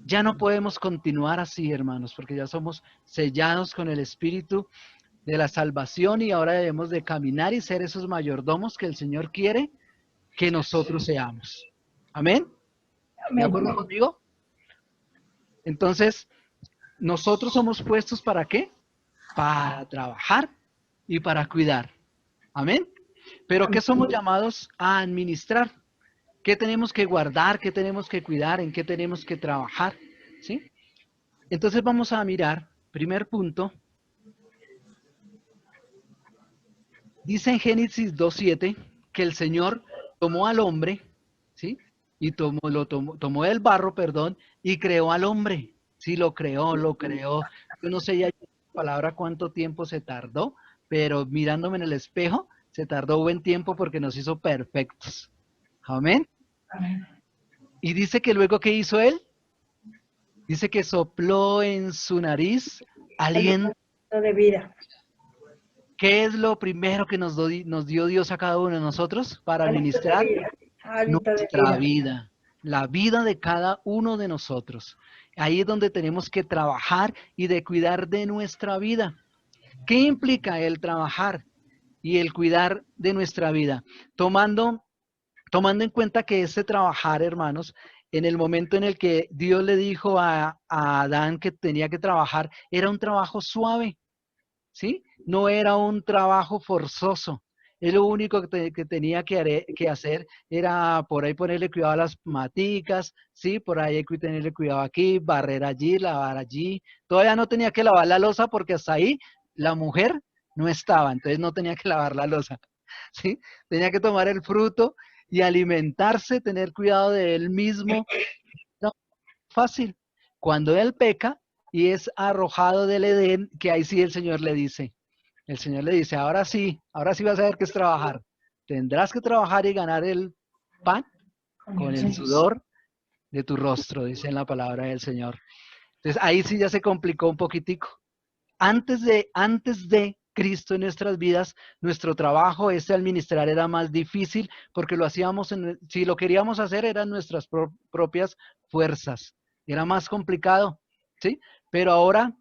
S7: Ya no podemos continuar así, hermanos, porque ya somos sellados con el Espíritu de la salvación y ahora debemos de caminar y ser esos mayordomos que el Señor quiere que nosotros seamos. ¿Amén? ¿De acuerdo conmigo? Entonces, nosotros somos puestos ¿para qué? Para trabajar y para cuidar. ¿Amén? Pero ¿qué somos llamados a administrar? ¿Qué tenemos que guardar? ¿Qué tenemos que cuidar? ¿En qué tenemos que trabajar? ¿Sí? Entonces vamos a mirar, primer punto. Dice en Génesis 2:7 que el Señor tomó al hombre, ¿sí? Y tomó del barro, perdón, y creó al hombre. Sí, lo creó. Yo no sé ya la palabra cuánto tiempo se tardó, pero mirándome en el espejo, se tardó buen tiempo porque nos hizo perfectos. Amén.
S6: Amén.
S7: Y dice que luego, ¿qué hizo él? Dice que sopló en su nariz aliento.
S6: De vida.
S7: ¿Qué es lo primero que nos dio Dios a cada uno de nosotros para administrar? Nuestra vida, la vida de cada uno de nosotros. Ahí es donde tenemos que trabajar y de cuidar de nuestra vida. ¿Qué implica el trabajar y el cuidar de nuestra vida? Tomando en cuenta que ese trabajar, hermanos, en el momento en el que Dios le dijo a Adán que tenía que trabajar, era un trabajo suave, ¿sí? No era un trabajo forzoso. Él lo único que tenía que hacer era por ahí ponerle cuidado a las maticas, ¿sí? Por ahí hay que tenerle cuidado aquí, barrer allí, lavar allí. Todavía no tenía que lavar la loza porque hasta ahí la mujer no estaba, entonces no tenía que lavar la loza, ¿sí? Tenía que tomar el fruto y alimentarse, tener cuidado de él mismo. No, fácil. Cuando él peca y es arrojado del Edén, que ahí sí el Señor le dice, ahora sí vas a ver qué es trabajar. Tendrás que trabajar y ganar el pan con el sudor de tu rostro, dice en la palabra del Señor. Entonces ahí sí ya se complicó un poquitico. Antes de Cristo en nuestras vidas, nuestro trabajo, administrar era más difícil porque lo hacíamos, si lo queríamos hacer, eran nuestras propias fuerzas. Era más complicado, ¿sí? Pero ahora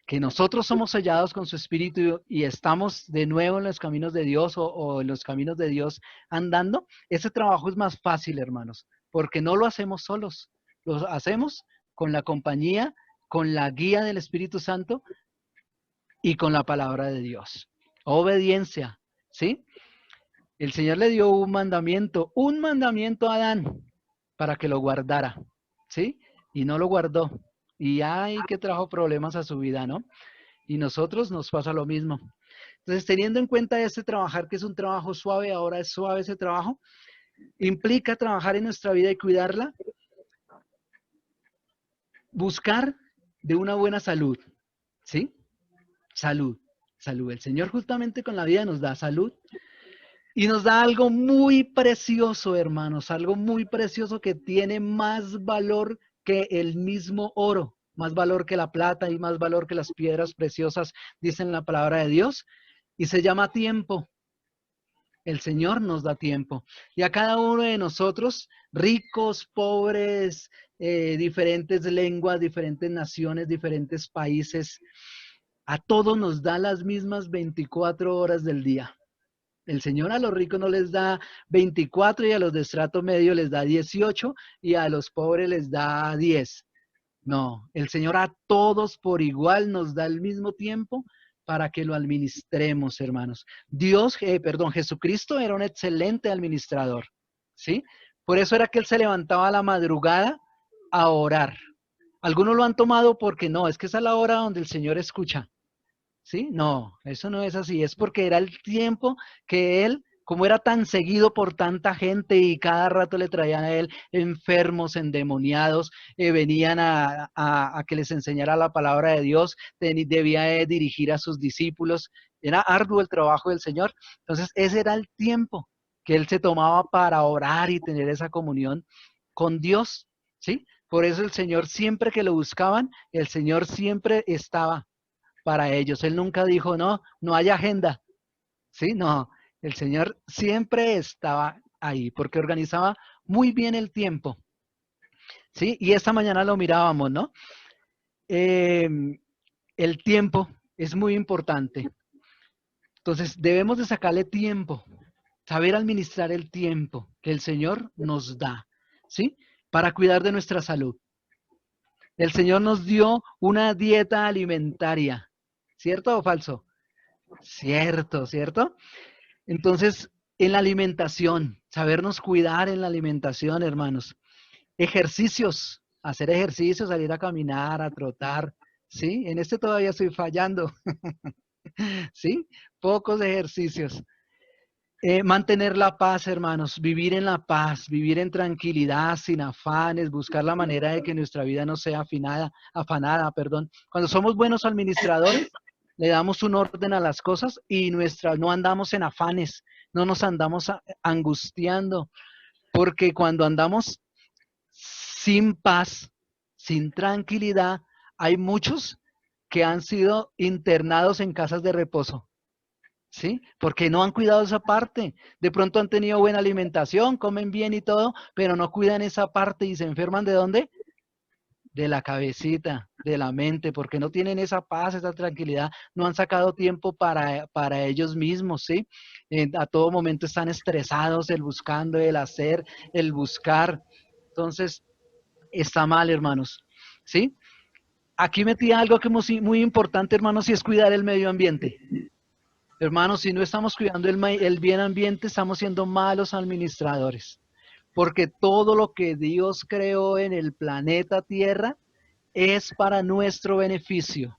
S7: que nosotros somos sellados con su Espíritu y estamos de nuevo en los caminos de Dios o en los caminos de Dios andando, ese trabajo es más fácil, hermanos, porque no lo hacemos solos, lo hacemos con la compañía, con la guía del Espíritu Santo y con la palabra de Dios. Obediencia, ¿sí? El Señor le dio un mandamiento a Adán para que lo guardara, ¿sí? Y no lo guardó. Y ay, que trajo problemas a su vida, ¿no? Y nosotros nos pasa lo mismo. Entonces, teniendo en cuenta este trabajar, que es un trabajo suave, ahora es suave ese trabajo, implica trabajar en nuestra vida y cuidarla, buscar de una buena salud, ¿sí? Salud. El Señor justamente con la vida nos da salud y nos da algo muy precioso, hermanos, algo muy precioso que tiene más valor que el mismo oro, más valor que la plata y más valor que las piedras preciosas, dicen la palabra de Dios, y se llama tiempo. El Señor nos da tiempo. Y a cada uno de nosotros, ricos, pobres, diferentes lenguas, diferentes naciones, diferentes países, a todos nos da las mismas 24 horas del día. El Señor a los ricos no les da 24 y a los de estrato medio les da 18 y a los pobres les da 10. No, el Señor a todos por igual nos da el mismo tiempo para que lo administremos, hermanos. Jesucristo era un excelente administrador, ¿sí? Por eso era que Él se levantaba a la madrugada a orar. Algunos lo han tomado porque no, es que esa es la hora donde el Señor escucha. ¿Sí? No, eso no es así, es porque era el tiempo que él, como era tan seguido por tanta gente y cada rato le traían a él enfermos, endemoniados, venían a que les enseñara la palabra de Dios, debía dirigir a sus discípulos, era arduo el trabajo del Señor, entonces ese era el tiempo que él se tomaba para orar y tener esa comunión con Dios, ¿sí? Por eso el Señor siempre que lo buscaban, el Señor siempre estaba para ellos. Él nunca dijo, no, no hay agenda, ¿sí? No, el Señor siempre estaba ahí porque organizaba muy bien el tiempo, ¿sí? Y esta mañana lo mirábamos, ¿no? El tiempo es muy importante. Entonces debemos de sacarle tiempo, saber administrar el tiempo que el Señor nos da, ¿sí? Para cuidar de nuestra salud. El Señor nos dio una dieta alimentaria, ¿cierto o falso? Cierto, ¿cierto? Entonces, en la alimentación, sabernos cuidar en la alimentación, hermanos. Ejercicios, hacer ejercicios, salir a caminar, a trotar, ¿sí? En este todavía estoy fallando, ¿sí? Pocos ejercicios. Mantener la paz, hermanos, vivir en la paz, vivir en tranquilidad, sin afanes, buscar la manera de que nuestra vida no sea afanada, perdón. Cuando somos buenos administradores, le damos un orden a las cosas y no andamos en afanes, no nos andamos angustiando, porque cuando andamos sin paz, sin tranquilidad, hay muchos que han sido internados en casas de reposo. ¿Sí? Porque no han cuidado esa parte. De pronto han tenido buena alimentación, comen bien y todo, pero no cuidan esa parte y se enferman ¿de dónde? De la cabecita, de la mente, porque no tienen esa paz, esa tranquilidad, no han sacado tiempo para ellos mismos, ¿sí? A todo momento están estresados, el buscando, el hacer, el buscar. Entonces, está mal, hermanos, ¿sí? Aquí metí algo que es muy importante, hermanos, y es cuidar el medio ambiente. Hermanos, si no estamos cuidando el bien ambiente, estamos siendo malos administradores. Porque todo lo que Dios creó en el planeta Tierra es para nuestro beneficio.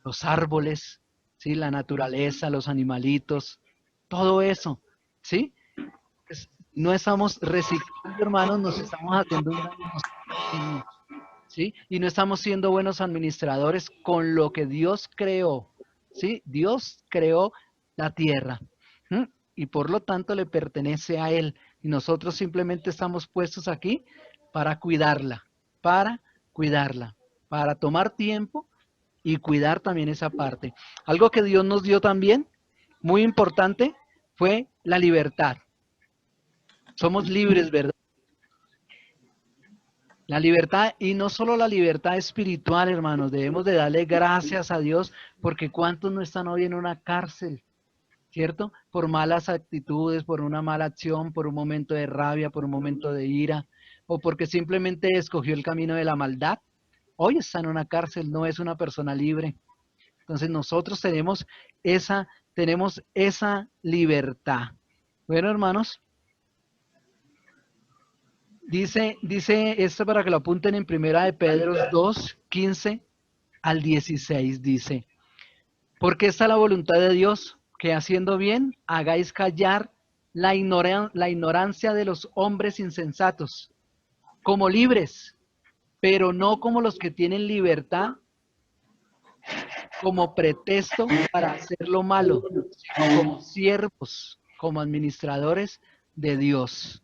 S7: Los árboles, ¿sí? La naturaleza, los animalitos, todo eso, ¿sí? No estamos reciclando, hermanos, nos estamos haciendo un daño, ¿sí? Y no estamos siendo buenos administradores con lo que Dios creó. ¿Sí? Dios creó la tierra, ¿sí? Y por lo tanto le pertenece a Él. Y nosotros simplemente estamos puestos aquí para cuidarla, para tomar tiempo y cuidar también esa parte. Algo que Dios nos dio también, muy importante, fue la libertad. Somos libres, ¿verdad? La libertad, y no solo la libertad espiritual, hermanos, debemos de darle gracias a Dios, porque cuántos no están hoy en una cárcel, ¿cierto? Por malas actitudes, por una mala acción, por un momento de rabia, por un momento de ira, o porque simplemente escogió el camino de la maldad. Hoy está en una cárcel, no es una persona libre. Entonces nosotros tenemos esa libertad. Bueno, hermanos. Dice esto para que lo apunten en Primera de Pedro 2, 15 al 16, dice, porque esta es la voluntad de Dios, que haciendo bien hagáis callar la ignorancia de los hombres insensatos, como libres, pero no como los que tienen libertad como pretexto para hacer lo malo, sino como siervos, como administradores de Dios.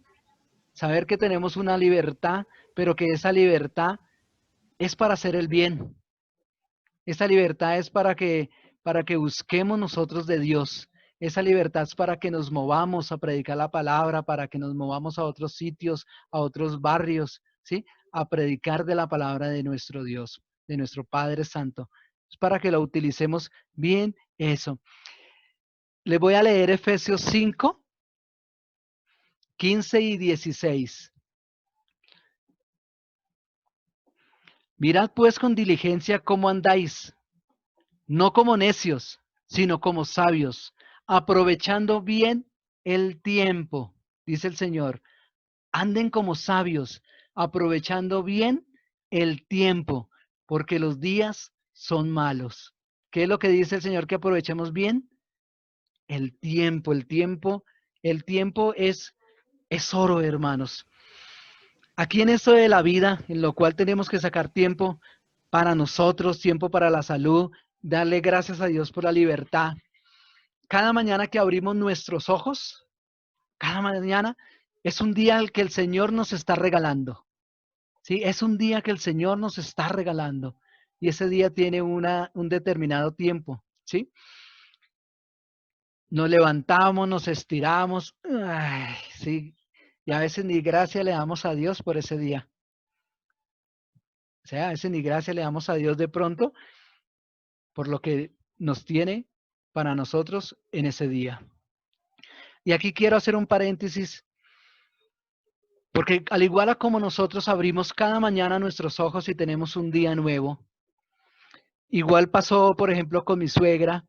S7: Saber que tenemos una libertad, pero que esa libertad es para hacer el bien. Esa libertad es para que busquemos nosotros de Dios. Esa libertad es para que nos movamos a predicar la palabra, para que nos movamos a otros sitios, a otros barrios, ¿sí? A predicar de la palabra de nuestro Dios, de nuestro Padre Santo. Es para que lo utilicemos bien eso. Les voy a leer Efesios 5. 15 y 16. Mirad pues con diligencia cómo andáis, no como necios, sino como sabios, aprovechando bien el tiempo, dice el Señor. Anden como sabios, aprovechando bien el tiempo, porque los días son malos. ¿Qué es lo que dice el Señor que aprovechemos bien? El tiempo es oro, hermanos. Aquí en esto de la vida, en lo cual tenemos que sacar tiempo para nosotros, tiempo para la salud, darle gracias a Dios por la libertad. Cada mañana que abrimos nuestros ojos, Cada mañana es un día al que el Señor nos está regalando. ¿Sí? Es un día que el Señor nos está regalando. Y ese día tiene un determinado tiempo. ¿Sí? Nos levantamos, nos estiramos. Ay, sí. Y a veces ni gracia le damos a Dios por ese día. O sea, a veces ni gracia le damos a Dios de pronto por lo que nos tiene para nosotros en ese día. Y aquí quiero hacer un paréntesis, porque al igual a como nosotros abrimos cada mañana nuestros ojos y tenemos un día nuevo, igual pasó, por ejemplo, con mi suegra,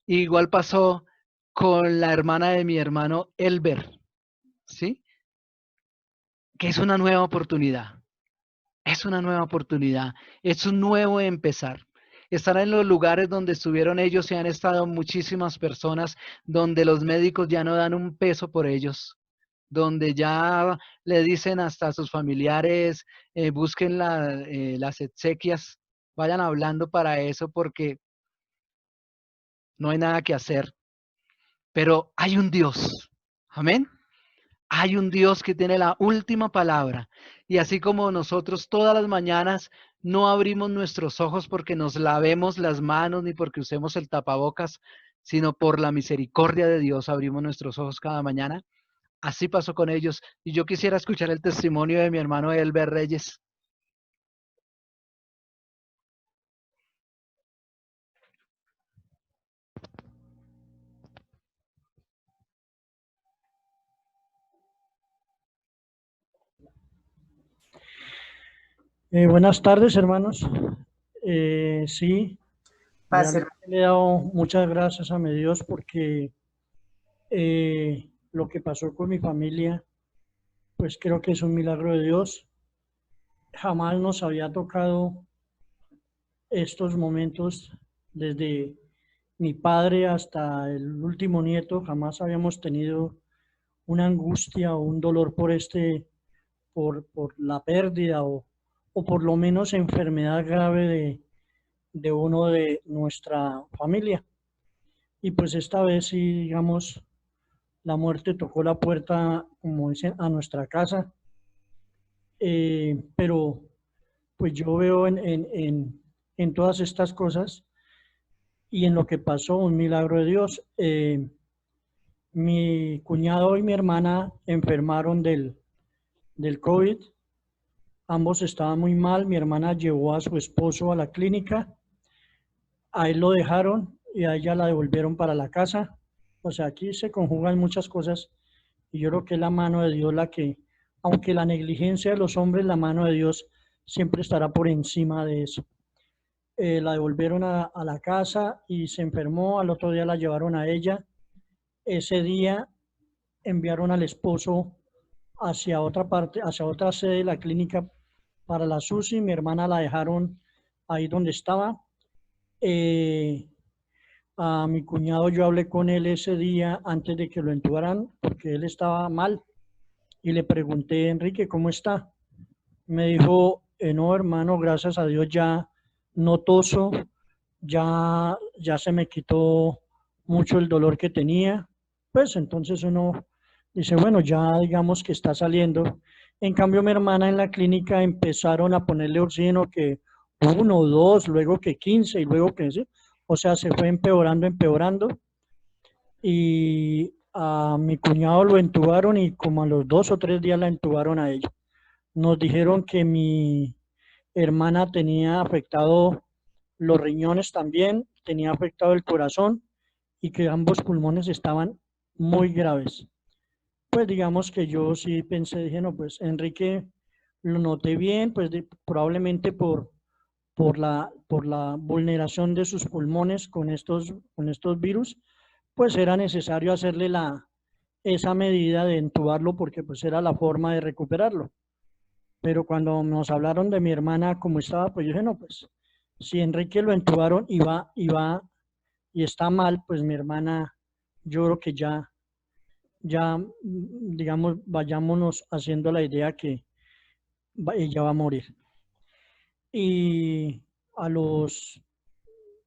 S7: igual pasó con la hermana de mi hermano Elber, ¿sí? Que es una nueva oportunidad. Es una nueva oportunidad, es un nuevo empezar. Estar en los lugares donde estuvieron ellos y han estado muchísimas personas, donde los médicos ya no dan un peso por ellos, donde ya le dicen hasta a sus familiares, busquen las exequias, vayan hablando para eso porque no hay nada que hacer. Pero hay un Dios, amén. Hay un Dios que tiene la última palabra. Y así como nosotros todas las mañanas no abrimos nuestros ojos porque nos lavemos las manos ni porque usemos el tapabocas, sino por la misericordia de Dios abrimos nuestros ojos cada mañana. Así pasó con ellos. Y yo quisiera escuchar el testimonio de mi hermano Elber Reyes.
S8: Buenas tardes, hermanos. Sí,
S4: Paz,
S8: realmente le he dado muchas gracias a mi Dios porque lo que pasó con mi familia, pues creo que es un milagro de Dios. Jamás nos había tocado estos momentos desde mi padre hasta el último nieto. Jamás habíamos tenido una angustia o un dolor por la pérdida o por lo menos enfermedad grave de uno de nuestra familia. Y pues esta vez sí, digamos, la muerte tocó la puerta, como dicen, a nuestra casa. Pero pues yo veo en todas estas cosas y en lo que pasó un milagro de Dios. Mi cuñado y mi hermana enfermaron del COVID. Ambos estaban muy mal. Mi hermana llevó a su esposo a la clínica. A él lo dejaron y a ella la devolvieron para la casa. O sea, aquí se conjugan muchas cosas y yo creo que es la mano de Dios la que, aunque la negligencia de los hombres, la mano de Dios siempre estará por encima de eso. La devolvieron a la casa y se enfermó. Al otro día la llevaron a ella. Ese día enviaron al esposo hacia otra parte, hacia otra sede de la clínica para la SUSI. Mi hermana la dejaron ahí donde estaba. A mi cuñado yo hablé con él ese día antes de que lo entubaran porque él estaba mal y le pregunté, Enrique, ¿cómo está? Me dijo, no hermano, gracias a Dios ya no toso, ya se me quitó mucho el dolor que tenía. Pues entonces uno dice, bueno, ya digamos que está saliendo. En cambio mi hermana en la clínica empezaron a ponerle oxígeno que 1, 2, luego que 15 y luego que sí. O sea, se fue empeorando, empeorando. Y a mi cuñado lo entubaron y como a los 2 o 3 días la entubaron a ella. Nos dijeron que mi hermana tenía afectado los riñones también, tenía afectado el corazón y que ambos pulmones estaban muy graves. Pues digamos que yo sí pensé, dije, no, pues Enrique lo noté bien, pues probablemente por la vulneración de sus pulmones con estos virus, pues era necesario hacerle esa medida de entubarlo porque pues era la forma de recuperarlo. Pero cuando nos hablaron de mi hermana cómo estaba, pues yo dije, no, pues si Enrique lo entubaron y y está mal, pues mi hermana, yo creo que ya, digamos, vayámonos haciendo la idea que ella va a morir. Y a los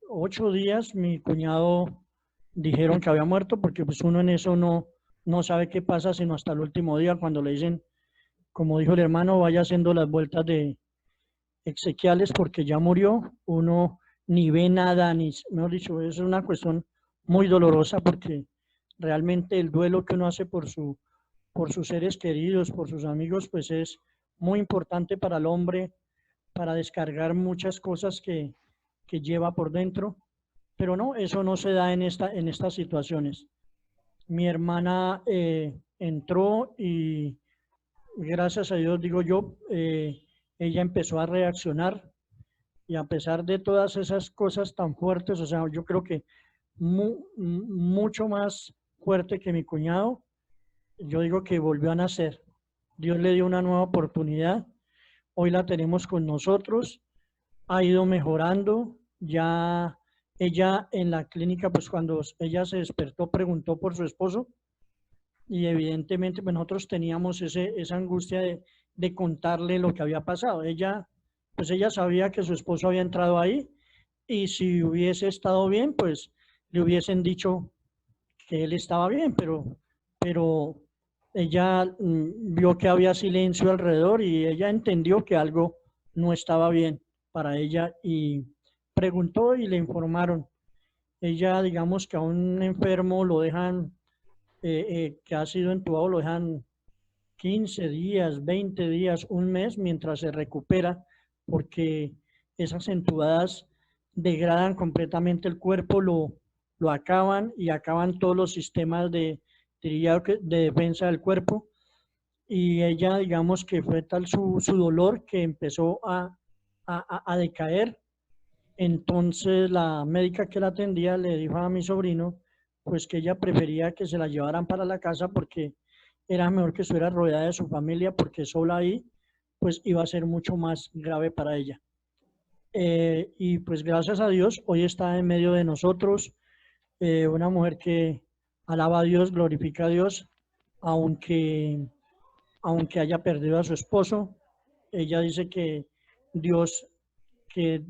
S8: 8 días mi cuñado dijeron que había muerto porque pues uno en eso no no sabe qué pasa sino hasta el último día cuando le dicen, como dijo el hermano, vaya haciendo las vueltas de exequiales porque ya murió, uno ni ve nada, ni, mejor dicho, es una cuestión muy dolorosa porque realmente el duelo que uno hace por sus seres queridos, por sus amigos, pues es muy importante para el hombre, para descargar muchas cosas que lleva por dentro, pero no, eso no se da en estas situaciones. Mi hermana entró y gracias a Dios, digo yo, ella empezó a reaccionar y a pesar de todas esas cosas tan fuertes, o sea, yo creo que mucho más fuerte que mi cuñado, yo digo que volvió a nacer. Dios le dio una nueva oportunidad. Hoy la tenemos con nosotros. Ha ido mejorando. Ya ella en la clínica, pues cuando ella se despertó, preguntó por su esposo. Y evidentemente pues nosotros teníamos esa angustia de contarle lo que había pasado. Ella sabía que su esposo había entrado ahí y si hubiese estado bien, pues le hubiesen dicho que él estaba bien, pero ella vio que había silencio alrededor y ella entendió que algo no estaba bien para ella y preguntó y le informaron. Ella, digamos que a un enfermo lo dejan, que ha sido entubado, lo dejan 15 días, 20 días, un mes, mientras se recupera, porque esas entubadas degradan completamente el cuerpo, lo acaban y acaban todos los sistemas de defensa del cuerpo. Y ella, digamos que fue tal su dolor que empezó a decaer. Entonces la médica que la atendía le dijo a mi sobrino, pues que ella prefería que se la llevaran para la casa porque era mejor que estuviera rodeada de su familia porque sola ahí, pues iba a ser mucho más grave para ella. Y pues gracias a Dios, hoy está en medio de nosotros, una mujer que alaba a Dios, glorifica a Dios, aunque haya perdido a su esposo. Ella dice que Dios, que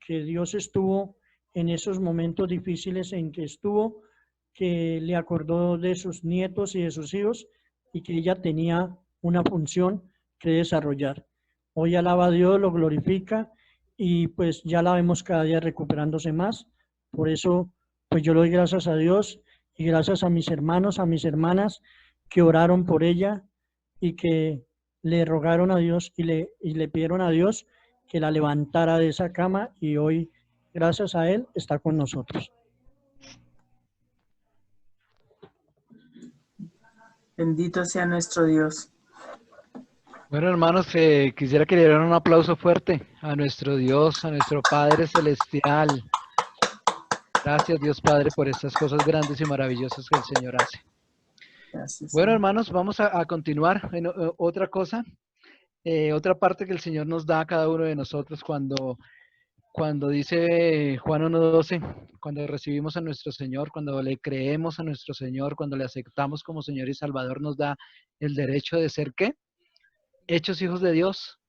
S8: Dios estuvo en esos momentos difíciles en que estuvo, que le acordó de sus nietos y de sus hijos y que ella tenía una función que desarrollar. Hoy alaba a Dios, lo glorifica y pues ya la vemos cada día recuperándose más. Por eso pues yo le doy gracias a Dios y gracias a mis hermanos, a mis hermanas que oraron por ella y que le rogaron a Dios y le pidieron a Dios que la levantara de esa cama y hoy, gracias a Él, está con nosotros.
S4: Bendito sea nuestro Dios.
S7: Bueno, hermanos, quisiera que le dieran un aplauso fuerte a nuestro Dios, a nuestro Padre Celestial. Gracias, Dios Padre, por estas cosas grandes y maravillosas que el Señor hace.
S4: Gracias,
S7: Bueno,
S4: Señor.
S7: hermanos, vamos a continuar en otra cosa, otra parte que el Señor nos da a cada uno de nosotros cuando dice Juan 1:12, cuando recibimos a nuestro Señor, cuando le creemos a nuestro Señor, cuando le aceptamos como Señor y Salvador, nos da el derecho de ser, ¿qué? Hechos hijos de Dios.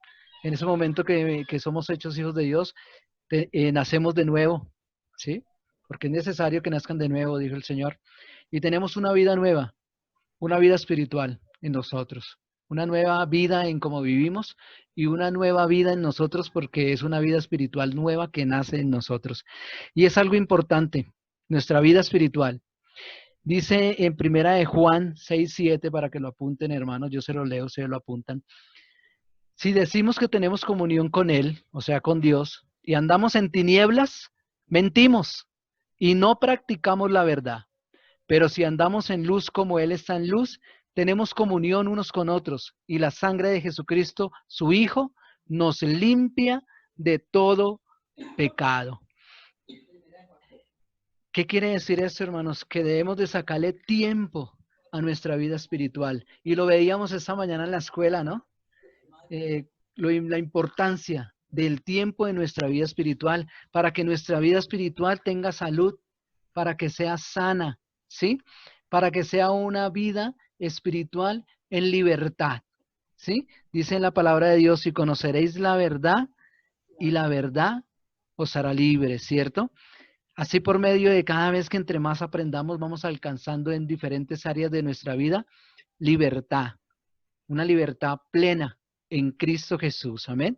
S7: En ese momento que somos hechos hijos de Dios, nacemos de nuevo, ¿sí? Porque es necesario que nazcan de nuevo, dijo el Señor. Y tenemos una vida nueva, una vida espiritual en nosotros, una nueva vida en cómo vivimos y una nueva vida en nosotros porque es una vida espiritual nueva que nace en nosotros. Y es algo importante, nuestra vida espiritual. Dice en primera de Juan 6:7, para que lo apunten, hermanos, yo se lo leo, se lo apuntan. Si decimos que tenemos comunión con Él, o sea, con Dios, y andamos en tinieblas, mentimos y no practicamos la verdad. Pero si andamos en luz como Él está en luz, tenemos comunión unos con otros y la sangre de Jesucristo, su Hijo, nos limpia de todo pecado. ¿Qué quiere decir esto, hermanos? Que debemos de sacarle tiempo a nuestra vida espiritual. Y lo veíamos esta mañana en la escuela, ¿no? La importancia del tiempo en nuestra vida espiritual para que nuestra vida espiritual tenga salud, para que sea sana, ¿sí? Para que sea una vida espiritual en libertad, ¿sí? Dice en la palabra de Dios, y conoceréis la verdad, y la verdad os hará libre, ¿cierto? Así por medio de cada vez que entre más aprendamos, vamos alcanzando en diferentes áreas de nuestra vida libertad, una libertad plena en Cristo Jesús. Amén.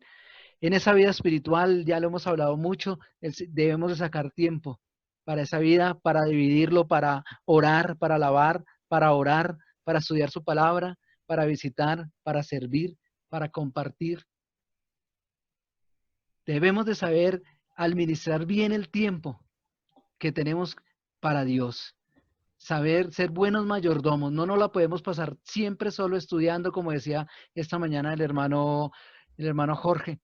S7: En esa vida espiritual, ya lo hemos hablado mucho, debemos de sacar tiempo para esa vida, para dividirlo, para orar, para alabar, para orar, para estudiar su palabra, para visitar, para servir, para compartir. Debemos de saber administrar bien el tiempo que tenemos para Dios. Saber ser buenos mayordomos. No nos la podemos pasar siempre solo estudiando, como decía esta mañana el hermano Jorge.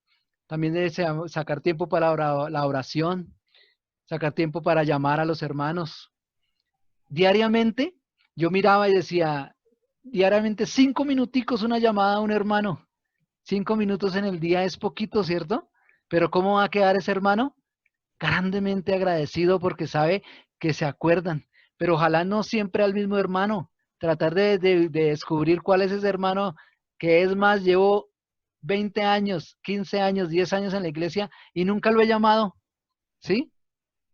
S7: También debe sacar tiempo para la oración, sacar tiempo para llamar a los hermanos. Diariamente, yo miraba y decía, diariamente 5 minuticos una llamada a un hermano. 5 minutos en el día es poquito, ¿cierto? Pero ¿cómo va a quedar ese hermano? Grandemente agradecido porque sabe que se acuerdan. Pero ojalá no siempre al mismo hermano. Tratar de descubrir cuál es ese hermano que es más, llevo 20 años, 15 años, 10 años en la iglesia y nunca lo he llamado, ¿sí?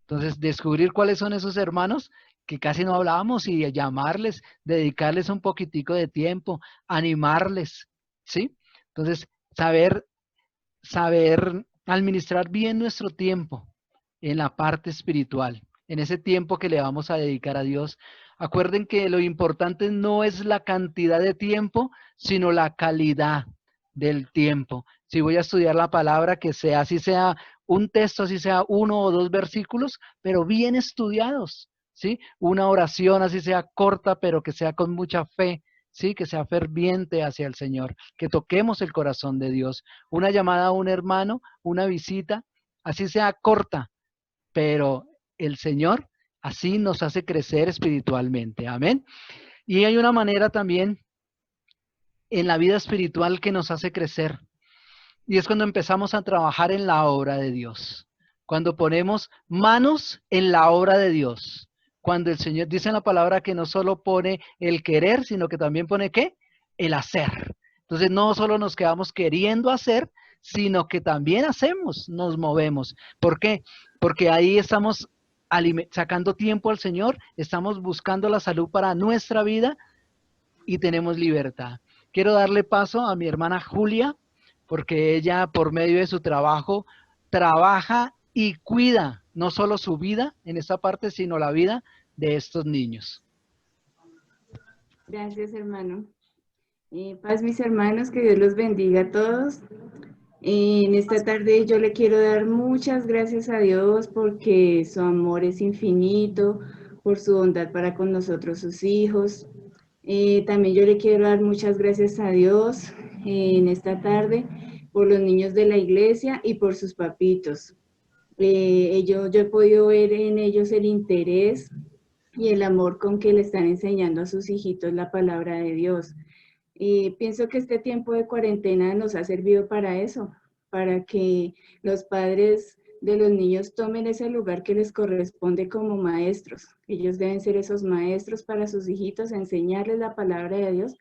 S7: Entonces, descubrir cuáles son esos hermanos que casi no hablábamos y llamarles, dedicarles un poquitico de tiempo, animarles, ¿sí? Entonces, saber administrar bien nuestro tiempo en la parte espiritual, en ese tiempo que le vamos a dedicar a Dios. Acuerden que lo importante no es la cantidad de tiempo, sino la calidad del tiempo. Si voy a estudiar la palabra, que sea, así sea un texto, así sea 1 o 2 versículos, pero bien estudiados, ¿sí? Una oración, así sea corta, pero que sea con mucha fe, ¿sí? Que sea ferviente hacia el Señor, que toquemos el corazón de Dios. Una llamada a un hermano, una visita, así sea corta, pero el Señor así nos hace crecer espiritualmente. Amén. Y hay una manera también en la vida espiritual que nos hace crecer. Y es cuando empezamos a trabajar en la obra de Dios. Cuando ponemos manos en la obra de Dios. Cuando el Señor dice en la palabra que no solo pone el querer, sino que también pone ¿qué? El hacer. Entonces no solo nos quedamos queriendo hacer, sino que también hacemos, nos movemos. ¿Por qué? Porque ahí estamos sacando tiempo al Señor, estamos buscando la salud para nuestra vida y tenemos libertad. Quiero darle paso a mi hermana Julia, porque ella por medio de su trabajo trabaja y cuida no solo su vida en esta parte, sino la vida de estos niños.
S9: Gracias, hermano. Paz, mis hermanos, que Dios los bendiga a todos. En esta tarde yo le quiero dar muchas gracias a Dios porque su amor es infinito, por su bondad para con nosotros, sus hijos. También yo le quiero dar muchas gracias a Dios en esta tarde por los niños de la iglesia y por sus papitos. Yo he podido ver en ellos el interés y el amor con que le están enseñando a sus hijitos la palabra de Dios. Pienso que este tiempo de cuarentena nos ha servido para eso, para que los padres de los niños tomen ese lugar que les corresponde como maestros. Ellos deben ser esos maestros para sus hijitos, enseñarles la palabra de Dios,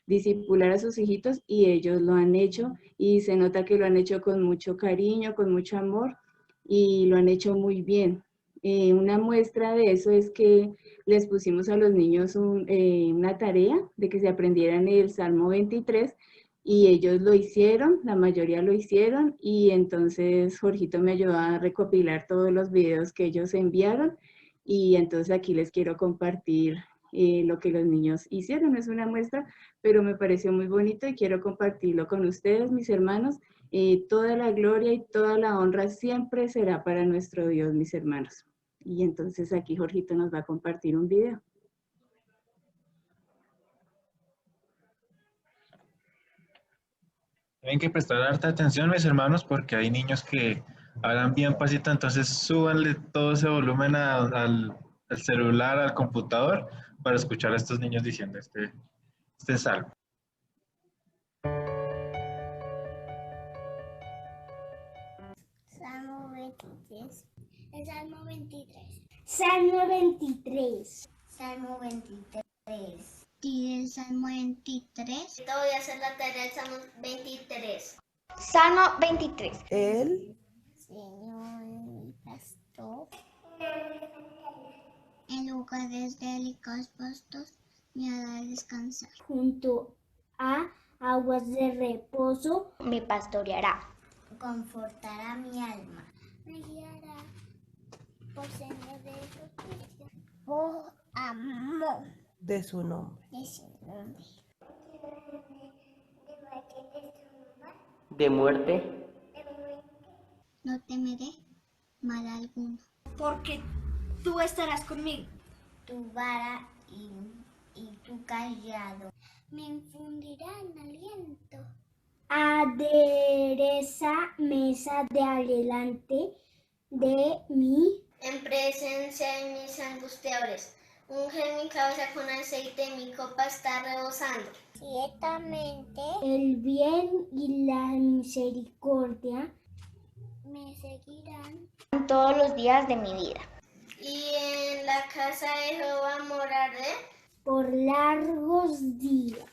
S9: discipular a sus hijitos, y ellos lo han hecho y se nota que lo han hecho con mucho cariño, con mucho amor, y lo han hecho muy bien. Una muestra de eso es que les pusimos a los niños una tarea de que se aprendieran el Salmo 23 y ellos lo hicieron, la mayoría lo hicieron, y entonces Jorgito me ayudó a recopilar todos los videos que ellos enviaron, y entonces aquí les quiero compartir lo que los niños hicieron. Es una muestra, pero me pareció muy bonito y quiero compartirlo con ustedes, mis hermanos. Toda la gloria y toda la honra siempre será para nuestro Dios, mis hermanos. Y entonces aquí Jorgito nos va a compartir un video.
S2: Tienen que prestar harta atención, mis hermanos, porque hay niños que hablan bien pasito, entonces súbanle todo ese volumen al celular, al computador, para escuchar a estos niños diciendo este salmo.
S10: Salmo 23. El Salmo 23. Salmo 23. Salmo 23. ¿Y el Salmo 23? Te voy a hacer la tarea del Salmo 23. Salmo 23.
S11: El
S10: Señor mi pastor, lugares de delicados pastos me hará descansar. Junto a aguas de reposo me pastoreará. Confortará mi alma. Me guiará por sendas de justicia. Por amor
S11: de su nombre.
S10: de su nombre.
S11: De muerte.
S10: No temeré mal alguno. Porque tú estarás conmigo. Tu vara y tu callado me infundirán aliento. Adereza mesa de adelante de mí. En presencia de mis angustiadores. Unge mi cabeza con aceite, mi copa está rebosando. Ciertamente el bien y la misericordia me seguirán todos los días de mi vida. Y en la casa de Jehová moraré por largos días.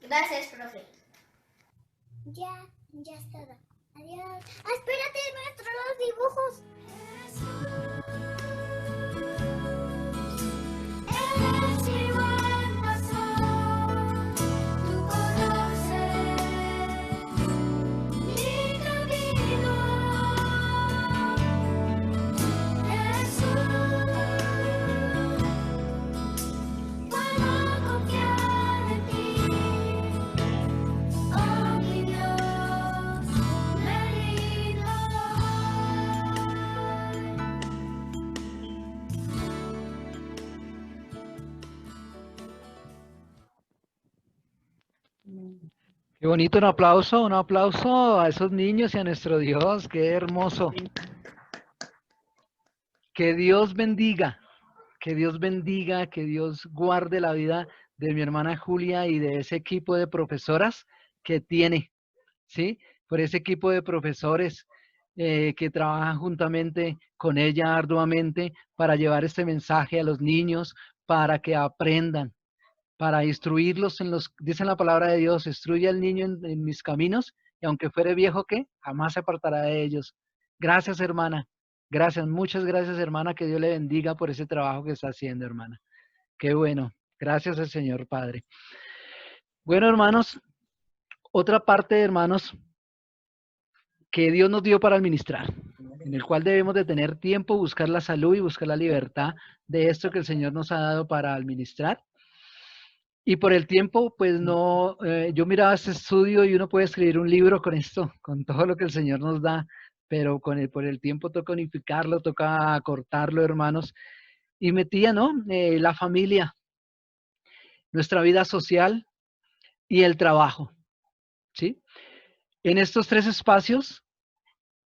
S10: Gracias, profe. Ya está. Adiós. Ah, espérate, maestro, los dibujos. Eres mi buen pastor, tú conoces mi camino. Jesús, puedo confiar en ti. Oh, mi Dios, me rindo.
S7: Qué bonito, un aplauso a esos niños y a nuestro Dios, qué hermoso. Que Dios bendiga, que Dios bendiga, que Dios guarde la vida de mi hermana Julia y de ese equipo de profesoras que tiene, ¿sí? Por ese equipo de profesores que trabajan juntamente con ella arduamente para llevar este mensaje a los niños, para que aprendan, para instruirlos en los, dice la palabra de Dios, instruye al niño en mis caminos, y aunque fuere viejo, ¿qué? Jamás se apartará de ellos. Gracias, hermana. Gracias, muchas gracias, hermana, que Dios le bendiga por ese trabajo que está haciendo, hermana. Qué bueno. Gracias al Señor Padre. Bueno, hermanos, otra parte, hermanos, que Dios nos dio para administrar, en el cual debemos de tener tiempo, buscar la salud y buscar la libertad de esto que el Señor nos ha dado para administrar. Y por el tiempo, pues no, yo miraba este estudio y uno puede escribir un libro con esto, con todo lo que el Señor nos da, pero por el tiempo toca unificarlo, toca cortarlo, hermanos. Y metía, ¿no? La familia, nuestra vida social y el trabajo, ¿sí? En estos tres espacios,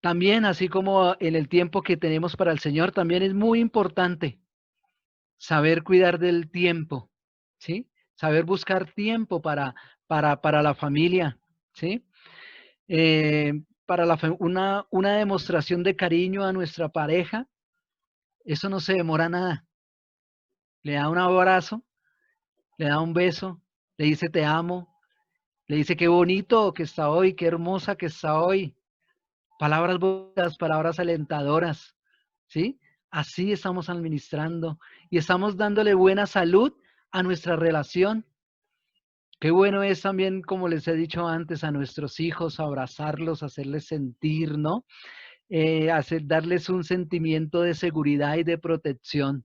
S7: también, así como en el tiempo que tenemos para el Señor, también es muy importante saber cuidar del tiempo, ¿sí? Saber buscar tiempo para la familia, ¿sí? Para una demostración de cariño a nuestra pareja, eso no se demora nada. Le da un abrazo, le da un beso, le dice te amo, le dice qué bonito que está hoy, qué hermosa que está hoy. Palabras bonitas, palabras alentadoras, ¿sí? Así estamos administrando y estamos dándole buena salud a nuestra relación. Qué bueno es también, como les he dicho antes, a nuestros hijos, abrazarlos, hacerles sentir, ¿no? Darles un sentimiento de seguridad y de protección,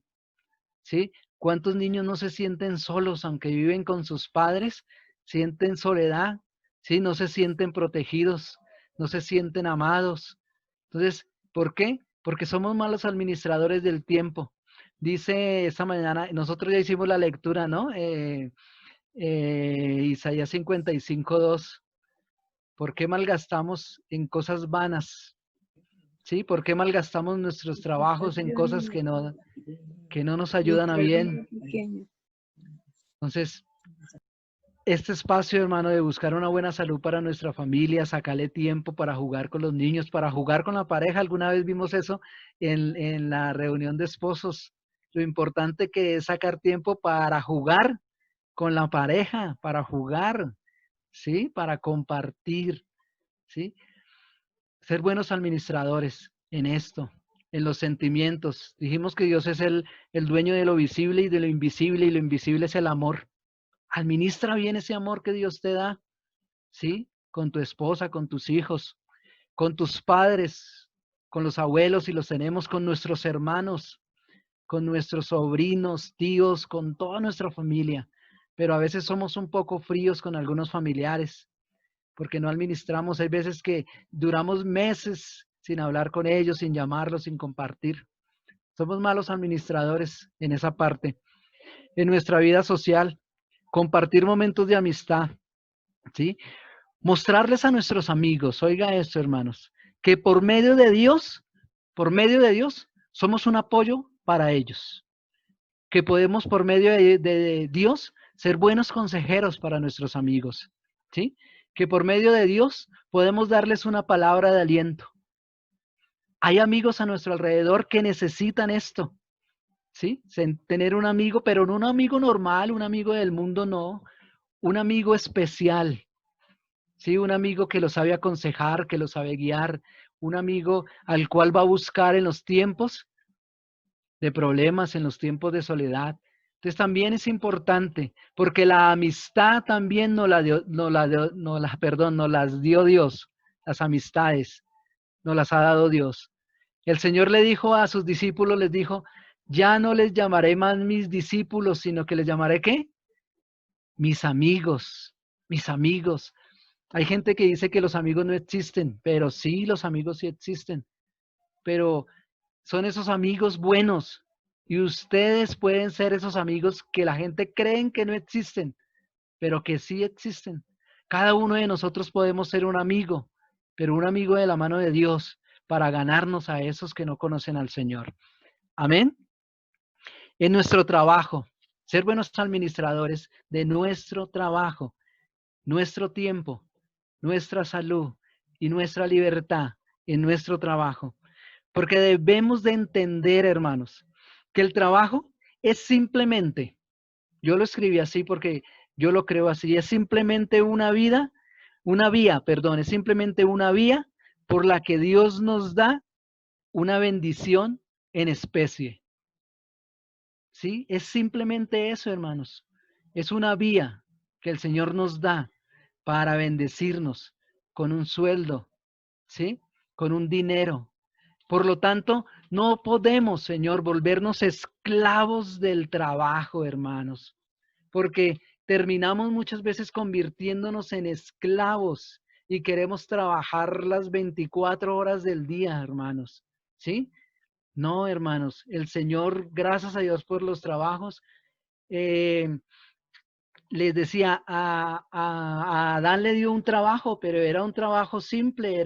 S7: ¿sí? ¿Cuántos niños no se sienten solos aunque viven con sus padres? Sienten soledad, ¿sí? No se sienten protegidos, no se sienten amados. Entonces, ¿por qué? Porque somos malos administradores del tiempo. Dice esta mañana, nosotros ya hicimos la lectura, ¿no? Isaías 55:2. ¿Por qué malgastamos en cosas vanas? ¿Sí? ¿Por qué malgastamos nuestros trabajos en cosas que no nos ayudan a bien? Entonces, este espacio, hermano, de buscar una buena salud para nuestra familia, sacarle tiempo para jugar con los niños, para jugar con la pareja. Alguna vez vimos eso en la reunión de esposos. Lo importante que es sacar tiempo para jugar con la pareja, para jugar, ¿sí? Para compartir, ¿sí? Ser buenos administradores en esto, en los sentimientos. Dijimos que Dios es el dueño de lo visible y de lo invisible, y lo invisible es el amor. Administra bien ese amor que Dios te da, ¿sí? Con tu esposa, con tus hijos, con tus padres, con los abuelos, si los tenemos, con nuestros hermanos, con nuestros sobrinos, tíos, con toda nuestra familia. Pero a veces somos un poco fríos con algunos familiares, porque no administramos. Hay veces que duramos meses sin hablar con ellos, sin llamarlos, sin compartir. Somos malos administradores en esa parte. En nuestra vida social, compartir momentos de amistad, ¿sí? Mostrarles a nuestros amigos, oiga esto, hermanos, que por medio de Dios, somos un apoyo para ellos. Que podemos por medio de Dios ser buenos consejeros para nuestros amigos, ¿sí? Que por medio de Dios podemos darles una palabra de aliento. Hay amigos a nuestro alrededor que necesitan esto, ¿sí? Tener un amigo, pero no un amigo normal, un amigo del mundo, no. Un amigo especial, ¿sí? Un amigo que lo sabe aconsejar, que lo sabe guiar. Un amigo al cual va a buscar en los tiempos de problemas, en los tiempos de soledad. Entonces también es importante, porque la amistad también nos las dio Dios. Las amistades nos las ha dado Dios. El Señor le dijo a sus discípulos, les dijo, ya no les llamaré más mis discípulos, sino que les llamaré, ¿qué? Mis amigos, mis amigos. Hay gente que dice que los amigos no existen, pero sí, los amigos sí existen. Pero son esos amigos buenos. Y ustedes pueden ser esos amigos que la gente cree que no existen, pero que sí existen. Cada uno de nosotros podemos ser un amigo, pero un amigo de la mano de Dios para ganarnos a esos que no conocen al Señor. Amén. En nuestro trabajo, ser buenos administradores de nuestro trabajo, nuestro tiempo, nuestra salud y nuestra libertad en nuestro trabajo. Porque debemos de entender, hermanos, que el trabajo es simplemente, yo lo escribí así porque yo lo creo así, es simplemente es simplemente una vía por la que Dios nos da una bendición en especie. ¿Sí? Es simplemente eso, hermanos. Es una vía que el Señor nos da para bendecirnos con un sueldo, ¿sí? Con un dinero. Por lo tanto, no podemos, Señor, volvernos esclavos del trabajo, hermanos, porque terminamos muchas veces convirtiéndonos en esclavos y queremos trabajar las 24 horas del día, hermanos, ¿sí? No, hermanos, el Señor, gracias a Dios por los trabajos, les decía, a Adán le dio un trabajo, pero era un trabajo simple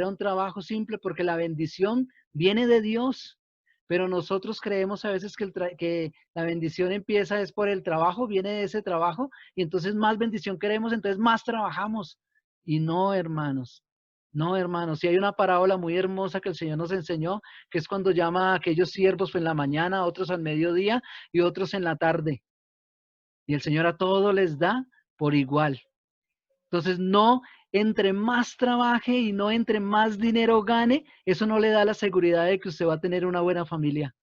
S7: porque la bendición viene de Dios. Pero nosotros creemos a veces que la bendición empieza es por el trabajo, viene de ese trabajo, y entonces más bendición queremos, entonces más trabajamos. Y no, hermanos, no, hermanos. Y hay una parábola muy hermosa que el Señor nos enseñó, que es cuando llama a aquellos siervos en la mañana, otros al mediodía y otros en la tarde. Y el Señor a todos les da por igual. Entonces, no entre más trabaje y no entre más dinero gane, eso no le da la seguridad de que usted va a tener una buena familia.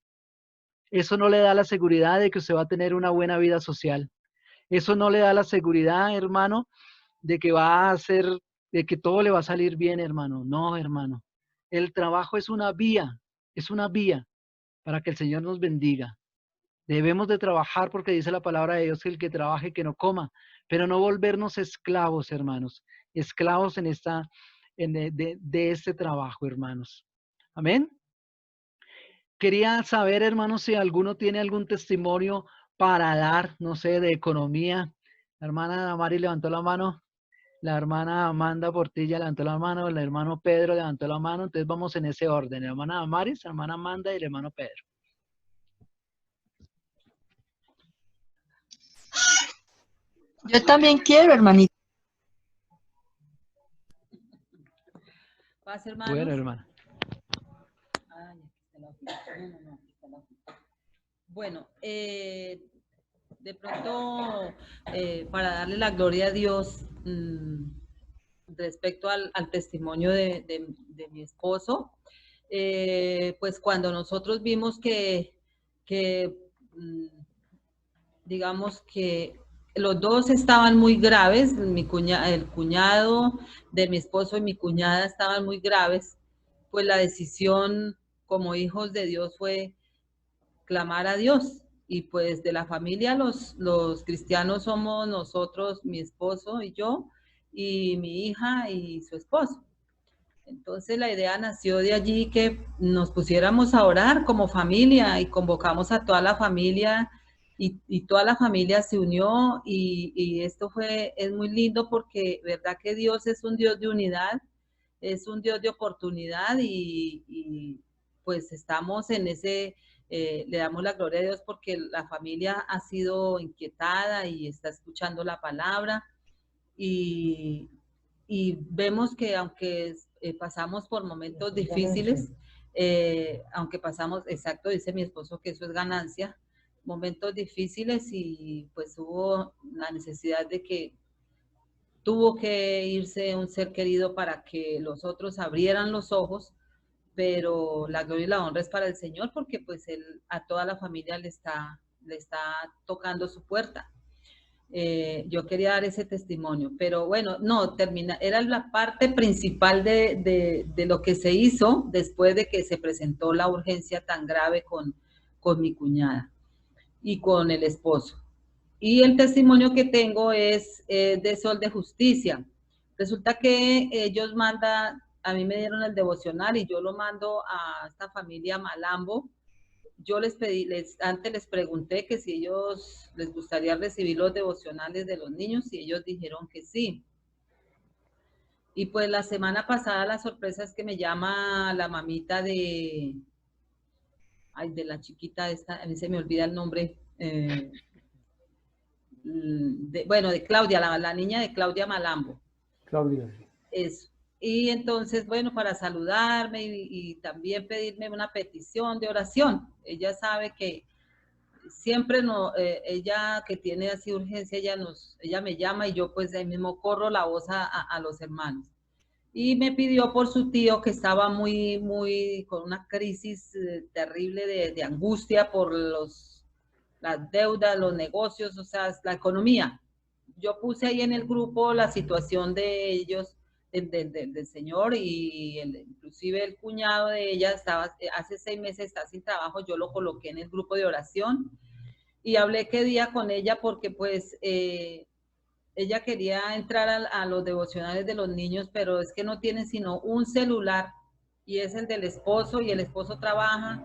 S7: Eso no le da la seguridad de que usted va a tener una buena vida social. Eso no le da la seguridad, hermano, de que de que todo le va a salir bien, hermano. No, hermano. El trabajo es una vía para que el Señor nos bendiga. Debemos de trabajar porque dice la palabra de Dios que el que trabaje que no coma, pero no volvernos esclavos, hermanos, esclavos de este trabajo, hermanos. Amén. Quería saber, hermanos, si alguno tiene algún testimonio para dar, no sé, de economía. La hermana Mari levantó la mano, la hermana Amanda Portilla levantó la mano, el hermano Pedro levantó la mano, entonces vamos en ese orden, la hermana Maris, la hermana Amanda y el hermano Pedro.
S12: Yo también quiero, hermanito.
S13: ¿Paz, hermanos?
S7: Bueno, hermana.
S13: Bueno, de pronto, para darle la gloria a Dios respecto al testimonio de mi esposo, pues cuando nosotros vimos digamos que los dos estaban muy graves, el cuñado de mi esposo y mi cuñada estaban muy graves, pues la decisión como hijos de Dios fue clamar a Dios. Y pues de la familia los cristianos somos nosotros, mi esposo y yo, y mi hija y su esposo. Entonces la idea nació de allí que nos pusiéramos a orar como familia y convocamos a toda la familia y toda la familia se unió y esto es muy lindo porque verdad que Dios es un Dios de unidad, es un Dios de oportunidad y pues estamos en ese, le damos la gloria a Dios porque la familia ha sido inquietada y está escuchando la palabra y vemos que aunque pasamos por momentos difíciles, aunque pasamos, exacto, dice mi esposo que eso es ganancia, momentos difíciles y pues hubo la necesidad de que tuvo que irse un ser querido para que los otros abrieran los ojos, pero la gloria y la honra es para el Señor porque pues él a toda la familia le está tocando su puerta. Yo quería dar ese testimonio, pero bueno, no, era la parte principal de lo que se hizo después de que se presentó la urgencia tan grave con mi cuñada y con el esposo. Y el testimonio que tengo es de Sol de Justicia. Resulta que ellos a mí me dieron el devocional y yo lo mando a esta familia Malambo. Yo antes les pregunté que si ellos les gustaría recibir los devocionales de los niños y ellos dijeron que sí. Y pues la semana pasada la sorpresa es que me llama la mamita de la chiquita esta, a mí se me olvida el nombre, de Claudia, la niña de Claudia Malambo.
S14: Claudia.
S13: Eso. Y entonces, bueno, para saludarme y también pedirme una petición de oración. Ella sabe que siempre ella que tiene así urgencia, ella me llama y yo pues ahí mismo corro la voz a los hermanos. Y me pidió por su tío que estaba con una crisis terrible de angustia por las deudas, los negocios, o sea, la economía. Yo puse ahí en el grupo la situación de ellos, del señor y inclusive el cuñado de ella hace 6 meses está sin trabajo, yo lo coloqué en el grupo de oración y hablé qué día con ella porque pues ella quería entrar a los devocionales de los niños, pero es que no tienen sino un celular y es el del esposo y el esposo trabaja,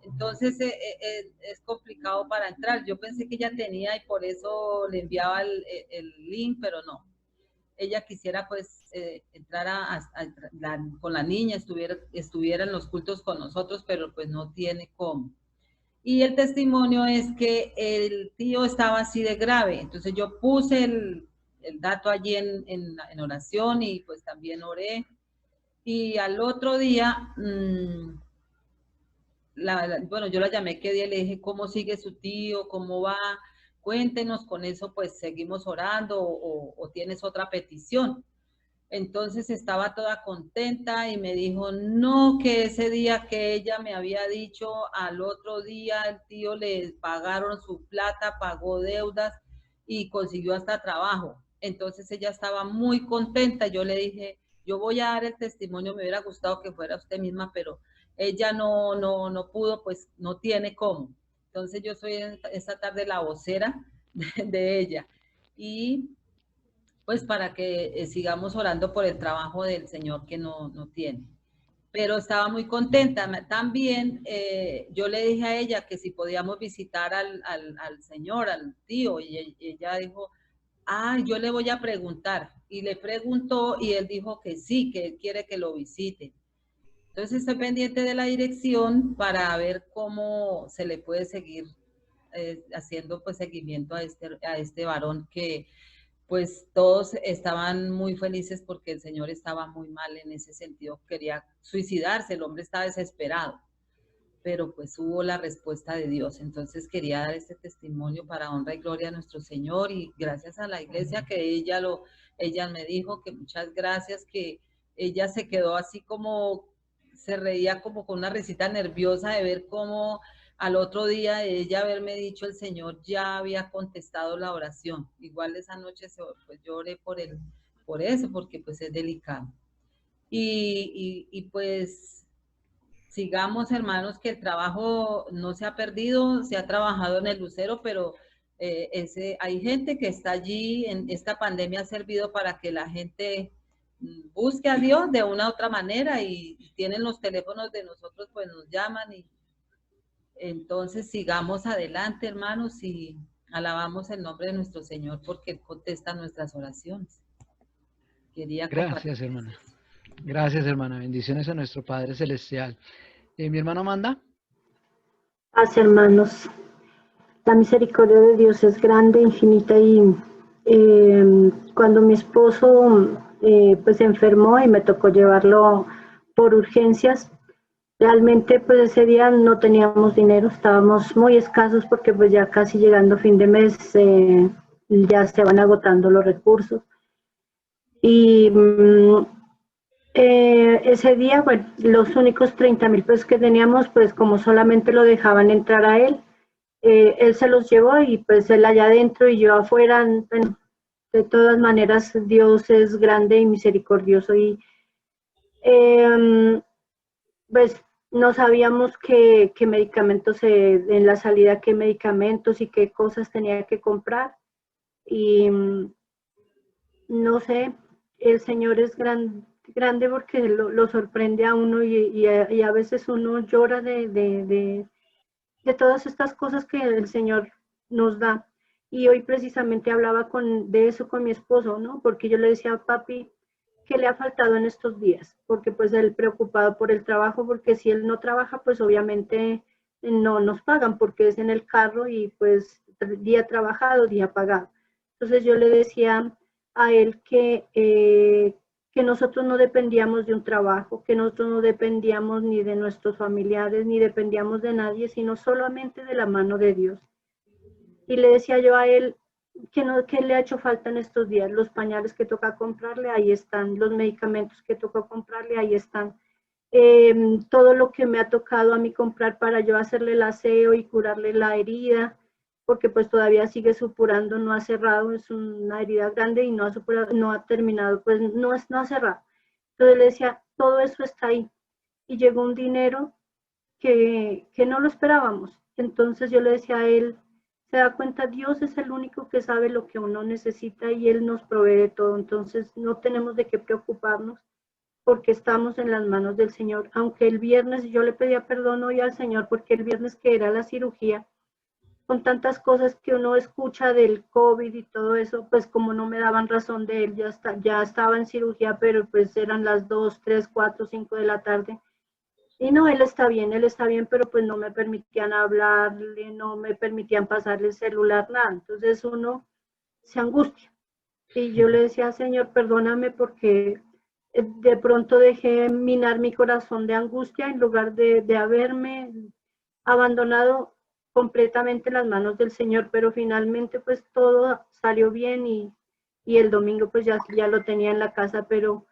S13: entonces es complicado para entrar. Yo pensé que ella tenía y por eso le enviaba el link, pero no. Ella quisiera pues entrar con la niña, estuviera en los cultos con nosotros, pero pues no tiene cómo. Y el testimonio es que el tío estaba así de grave, entonces yo puse el dato allí en oración y pues también oré. Y al otro día, bueno, yo la llamé qué día, le dije, ¿cómo sigue su tío? ¿Cómo va? Cuéntenos, con eso pues seguimos orando o tienes otra petición. Entonces estaba toda contenta y me dijo, no, que ese día que ella me había dicho, al otro día el tío le pagaron su plata, pagó deudas y consiguió hasta trabajo. Entonces ella estaba muy contenta. Yo le dije, yo voy a dar el testimonio, me hubiera gustado que fuera usted misma, pero ella no pudo, pues no tiene cómo. Entonces yo soy esta tarde la vocera de ella. Y pues para que sigamos orando por el trabajo del Señor que no tiene. Pero estaba muy contenta. También yo le dije a ella que si podíamos visitar al Señor, al tío, y ella dijo, yo le voy a preguntar. Y le preguntó y él dijo que sí, que él quiere que lo visite. Entonces estoy pendiente de la dirección para ver cómo se le puede seguir haciendo pues seguimiento a este varón que pues todos estaban muy felices porque el señor estaba muy mal en ese sentido, quería suicidarse, el hombre estaba desesperado, pero pues hubo la respuesta de Dios. Entonces quería dar este testimonio para honra y gloria a nuestro Señor y gracias a la iglesia que ella me dijo que muchas gracias, que ella se quedó así como se reía como con una risita nerviosa de ver cómo al otro día de ella haberme dicho el Señor ya había contestado la oración. Igual esa noche pues lloré por eso, porque pues es delicado. Y pues sigamos, hermanos, que el trabajo no se ha perdido, se ha trabajado en el Lucero, pero hay gente que está allí, en esta pandemia ha servido para que la gente busque a Dios de una u otra manera y tienen los teléfonos de nosotros, pues nos llaman y entonces sigamos adelante, hermanos, y alabamos el nombre de nuestro Señor porque Él contesta nuestras oraciones.
S7: Gracias, hermana. Gracias, hermana. Bendiciones a nuestro Padre Celestial. ¿Mi hermano Amanda?
S14: Paz, hermanos. La misericordia de Dios es grande, infinita y cuando mi esposo pues se enfermó y me tocó llevarlo por urgencias, realmente pues ese día no teníamos dinero, estábamos muy escasos porque pues ya casi llegando fin de mes ya se van agotando los recursos. Y ese día, bueno, los únicos 30,000 pesos que teníamos, pues como solamente lo dejaban entrar a él, él se los llevó y pues él allá adentro y yo afuera. Bueno, de todas maneras Dios es grande y misericordioso y pues no sabíamos qué medicamentos, en la salida qué medicamentos y qué cosas tenía que comprar y no sé, el Señor es grande porque lo sorprende a uno y a veces uno llora de todas estas cosas que el Señor nos da. Y hoy precisamente hablaba de eso con mi esposo, ¿no? Porque yo le decía, papi, ¿qué le ha faltado en estos días? Porque pues él preocupado por el trabajo, porque si él no trabaja, pues obviamente no nos pagan porque es en el carro y pues día trabajado, día pagado. Entonces yo le decía a él que nosotros no dependíamos de un trabajo, que nosotros no dependíamos ni de nuestros familiares, ni dependíamos de nadie, sino solamente de la mano de Dios. Y le decía yo a él que le ha hecho falta en estos días, los pañales que toca comprarle, ahí están, los medicamentos que toca comprarle, ahí están. Todo lo que me ha tocado a mí comprar para yo hacerle el aseo y curarle la herida, porque pues todavía sigue supurando, no ha cerrado, es una herida grande y no ha supurado, no ha terminado, pues no ha cerrado. Entonces le decía, todo eso está ahí. Y llegó un dinero que no lo esperábamos. Entonces yo le decía a él, se da cuenta, Dios es el único que sabe lo que uno necesita y Él nos provee de todo. Entonces no tenemos de qué preocuparnos porque estamos en las manos del Señor. Aunque el viernes yo le pedía perdón hoy al Señor porque el viernes que era la cirugía, con tantas cosas que uno escucha del COVID y todo eso, pues como no me daban razón de él, ya estaba en cirugía, pero pues eran las 2, 3, 4, 5 de la tarde. Y no, él está bien, pero pues no me permitían hablarle, no me permitían pasarle el celular, nada. Entonces uno se angustia. Y yo le decía, Señor, perdóname porque de pronto dejé minar mi corazón de angustia en lugar de haberme abandonado completamente en las manos del Señor, pero finalmente pues todo salió bien y el domingo pues ya lo tenía en la casa, pero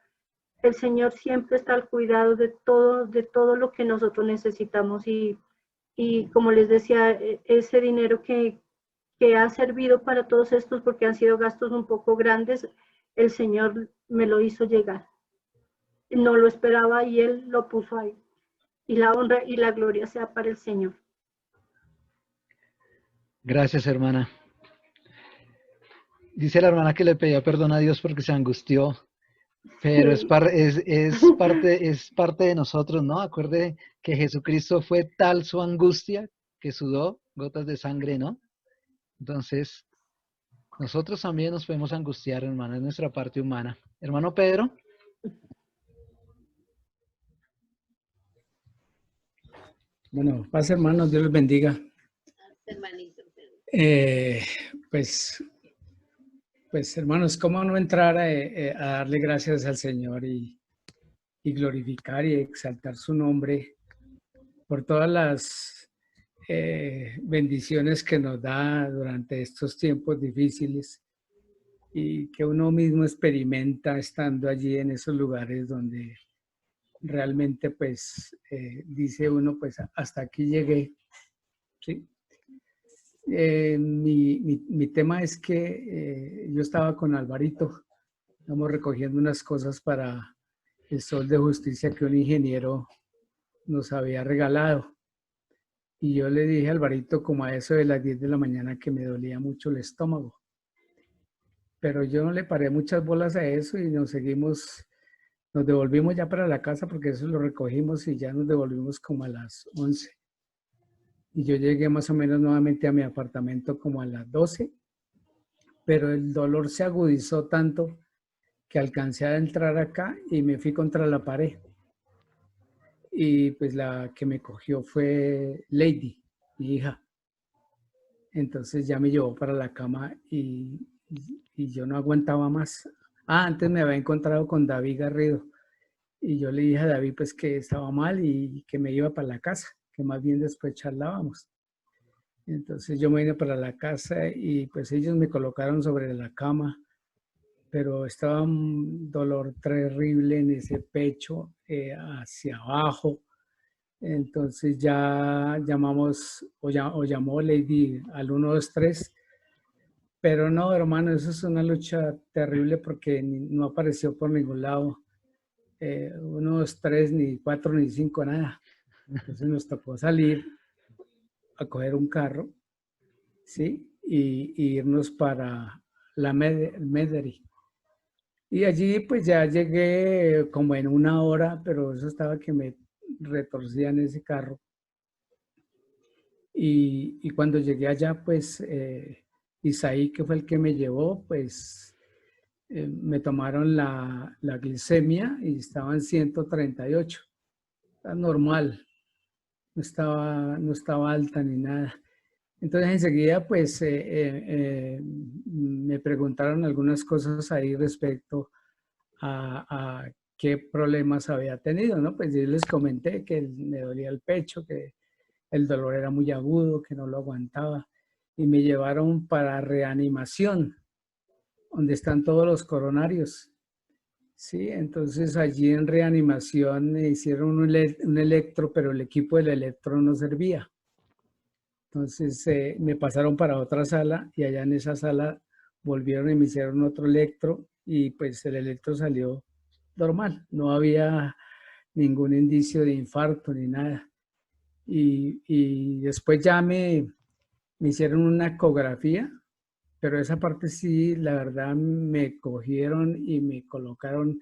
S14: el Señor siempre está al cuidado de todo lo que nosotros necesitamos y como les decía, ese dinero que ha servido para todos estos, porque han sido gastos un poco grandes, el Señor me lo hizo llegar. No lo esperaba y Él lo puso ahí. Y la honra y la gloria sea para el Señor.
S7: Gracias, hermana. Dice la hermana que le pedía perdón a Dios porque se angustió. Pero sí, es parte de nosotros, ¿no? Acuerde que Jesucristo fue tal su angustia que sudó gotas de sangre, ¿no? Entonces, nosotros también nos podemos angustiar, hermano, es nuestra parte humana. Hermano Pedro.
S15: Bueno, paz, hermanos, Dios les bendiga. Pues hermanos, ¿cómo no entrar a darle gracias al Señor y glorificar y exaltar su nombre por todas las bendiciones que nos da durante estos tiempos difíciles y que uno mismo experimenta estando allí en esos lugares donde realmente pues dice uno, pues hasta aquí llegué, ¿sí? Mi tema es que yo estaba con Alvarito, estamos recogiendo unas cosas para el Sol de Justicia que un ingeniero nos había regalado. Y yo le dije a Alvarito como a eso de las 10 de la mañana que me dolía mucho el estómago. Pero yo no le paré muchas bolas a eso y nos devolvimos ya para la casa porque eso lo recogimos y ya nos devolvimos como a las 11. Y yo llegué más o menos nuevamente a mi apartamento como a las 12, pero el dolor se agudizó tanto que alcancé a entrar acá y me fui contra la pared. Y pues la que me cogió fue Lady, mi hija. Entonces ya me llevó para la cama y yo no aguantaba más. Antes me había encontrado con David Garrido y yo le dije a David pues que estaba mal y que me iba para la casa, que más bien después charlábamos. Entonces yo me vine para la casa y pues ellos me colocaron sobre la cama, pero estaba un dolor terrible en ese pecho, hacia abajo. Entonces ya llamamos o llamó Lady al 123, pero no, hermano, eso es una lucha terrible porque no apareció por ningún lado. 123, ni 4, ni 5, nada. Entonces nos tocó salir a coger un carro, ¿sí? Y irnos para la Mederi. Y allí pues ya llegué como en 1 hora, pero eso estaba que me retorcía en ese carro. Y cuando llegué allá, pues Isaí, que fue el que me llevó, pues me tomaron la glicemia y estaba en 138. Está normal, no estaba alta ni nada. Entonces enseguida pues me preguntaron algunas cosas ahí respecto a qué problemas había tenido, ¿no? Pues yo les comenté que me dolía el pecho, que el dolor era muy agudo, que no lo aguantaba. Y me llevaron para reanimación, donde están todos los coronarios. Sí, entonces allí en reanimación me hicieron un electro, pero el equipo del electro no servía. Entonces me pasaron para otra sala y allá en esa sala volvieron y me hicieron otro electro y pues el electro salió normal. No había ningún indicio de infarto ni nada. Y después ya me hicieron una ecografía, pero esa parte sí, la verdad, me cogieron y me colocaron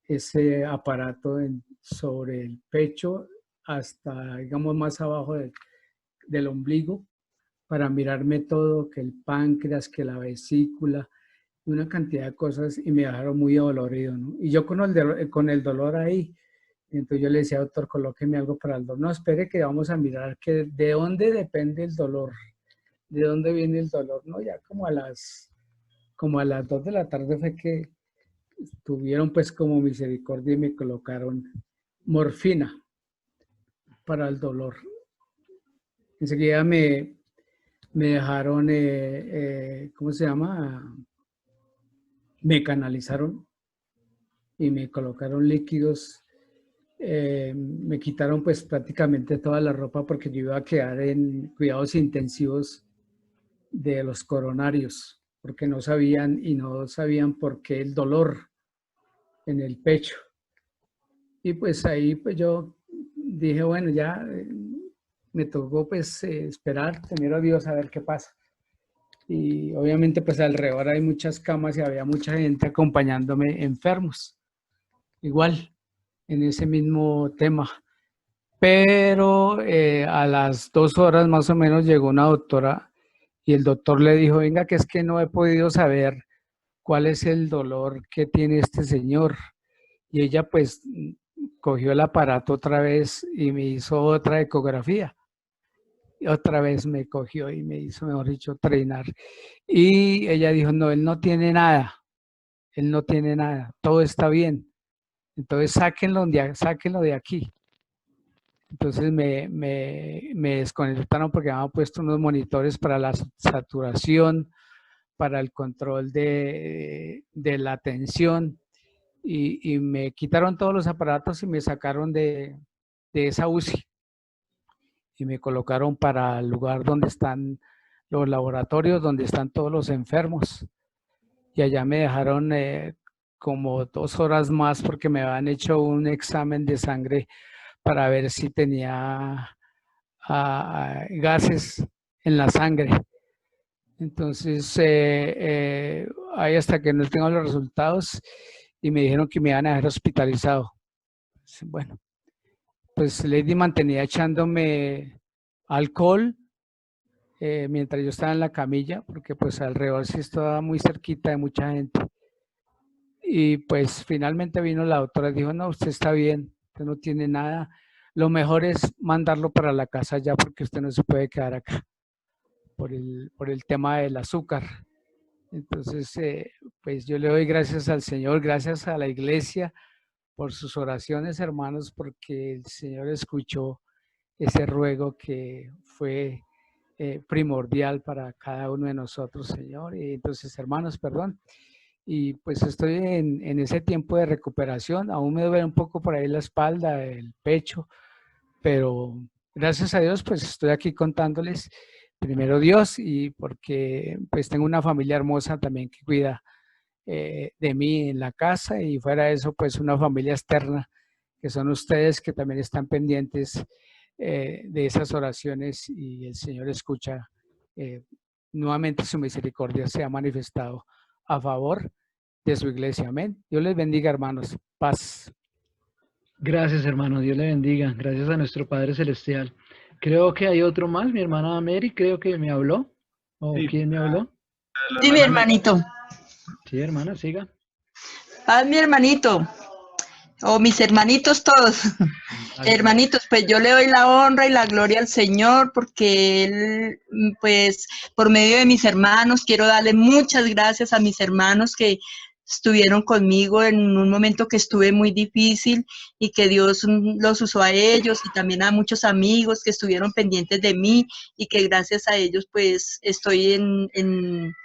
S15: ese aparato sobre el pecho hasta, digamos, más abajo del ombligo para mirarme todo, que el páncreas, que la vesícula, una cantidad de cosas y me dejaron muy dolorido, ¿no? Y yo con el dolor ahí, entonces yo le decía, doctor, colóqueme algo para el dolor. No, espere que vamos a mirar que de dónde depende el dolor, de dónde viene el dolor, ¿no? Ya como a las 2 de la tarde fue que tuvieron pues como misericordia y me colocaron morfina para el dolor. Enseguida me dejaron, ¿cómo se llama? Me canalizaron y me colocaron líquidos. Me quitaron pues prácticamente toda la ropa porque yo iba a quedar en cuidados intensivos de los coronarios porque no sabían por qué el dolor en el pecho. Y pues ahí pues yo dije, bueno, ya me tocó pues esperar, tener a Dios a ver qué pasa. Y obviamente pues alrededor hay muchas camas y había mucha gente acompañándome enfermos. Igual, en ese mismo tema. Pero a las 2 horas más o menos llegó una doctora y el doctor le dijo, venga, que es que no he podido saber cuál es el dolor que tiene este señor. Y ella pues cogió el aparato otra vez y me hizo otra ecografía. Y otra vez me cogió y me hizo, mejor dicho, treinar. Y ella dijo, no, él no tiene nada. Él no tiene nada. Todo está bien. Entonces sáquenlo de aquí. Entonces me desconectaron porque me habían puesto unos monitores para la saturación, para el control de la tensión. y me quitaron todos los aparatos y me sacaron de esa UCI y me colocaron para el lugar donde están los laboratorios, donde están todos los enfermos. Y allá me dejaron como 2 horas más porque me habían hecho un examen de sangre para ver si tenía gases en la sangre. Entonces, ahí hasta que no tengo los resultados y me dijeron que me iban a dejar hospitalizado. Bueno, pues Lady mantenía echándome alcohol mientras yo estaba en la camilla, porque pues alrededor sí estaba muy cerquita de mucha gente. Y pues finalmente vino la doctora y dijo, no, usted está bien, usted no tiene nada. Lo mejor es mandarlo para la casa ya porque usted no se puede quedar acá por el tema del azúcar. Entonces, pues yo le doy gracias al Señor, gracias a la iglesia por sus oraciones, hermanos, porque el Señor escuchó ese ruego que fue primordial para cada uno de nosotros, Señor. Y entonces, hermanos, perdón. Y pues estoy en ese tiempo de recuperación. Aún me duele un poco por ahí la espalda, el pecho, pero gracias a Dios, pues estoy aquí contándoles primero Dios y porque pues tengo una familia hermosa también que cuida de mí en la casa y fuera de eso, pues una familia externa que son ustedes que también están pendientes de esas oraciones y el Señor escucha. Nuevamente su misericordia se ha manifestado a favor de su iglesia. Amén. Dios les bendiga, hermanos. Paz.
S7: Gracias, hermano. Dios le bendiga. Gracias a nuestro Padre Celestial. Creo que hay otro más. Mi hermana Mary creo que me habló. ¿O sí, quién me habló?
S12: Sí, mi hermanito.
S7: Sí, hermana, siga.
S12: Paz, mi hermanito. O mis hermanitos todos. Hermanitos, pues yo le doy la honra y la gloria al Señor porque Él, pues por medio de mis hermanos, quiero darle muchas gracias a mis hermanos que estuvieron conmigo en un momento que estuve muy difícil y que Dios los usó a ellos y también a muchos amigos que estuvieron pendientes de mí y que gracias a ellos pues estoy en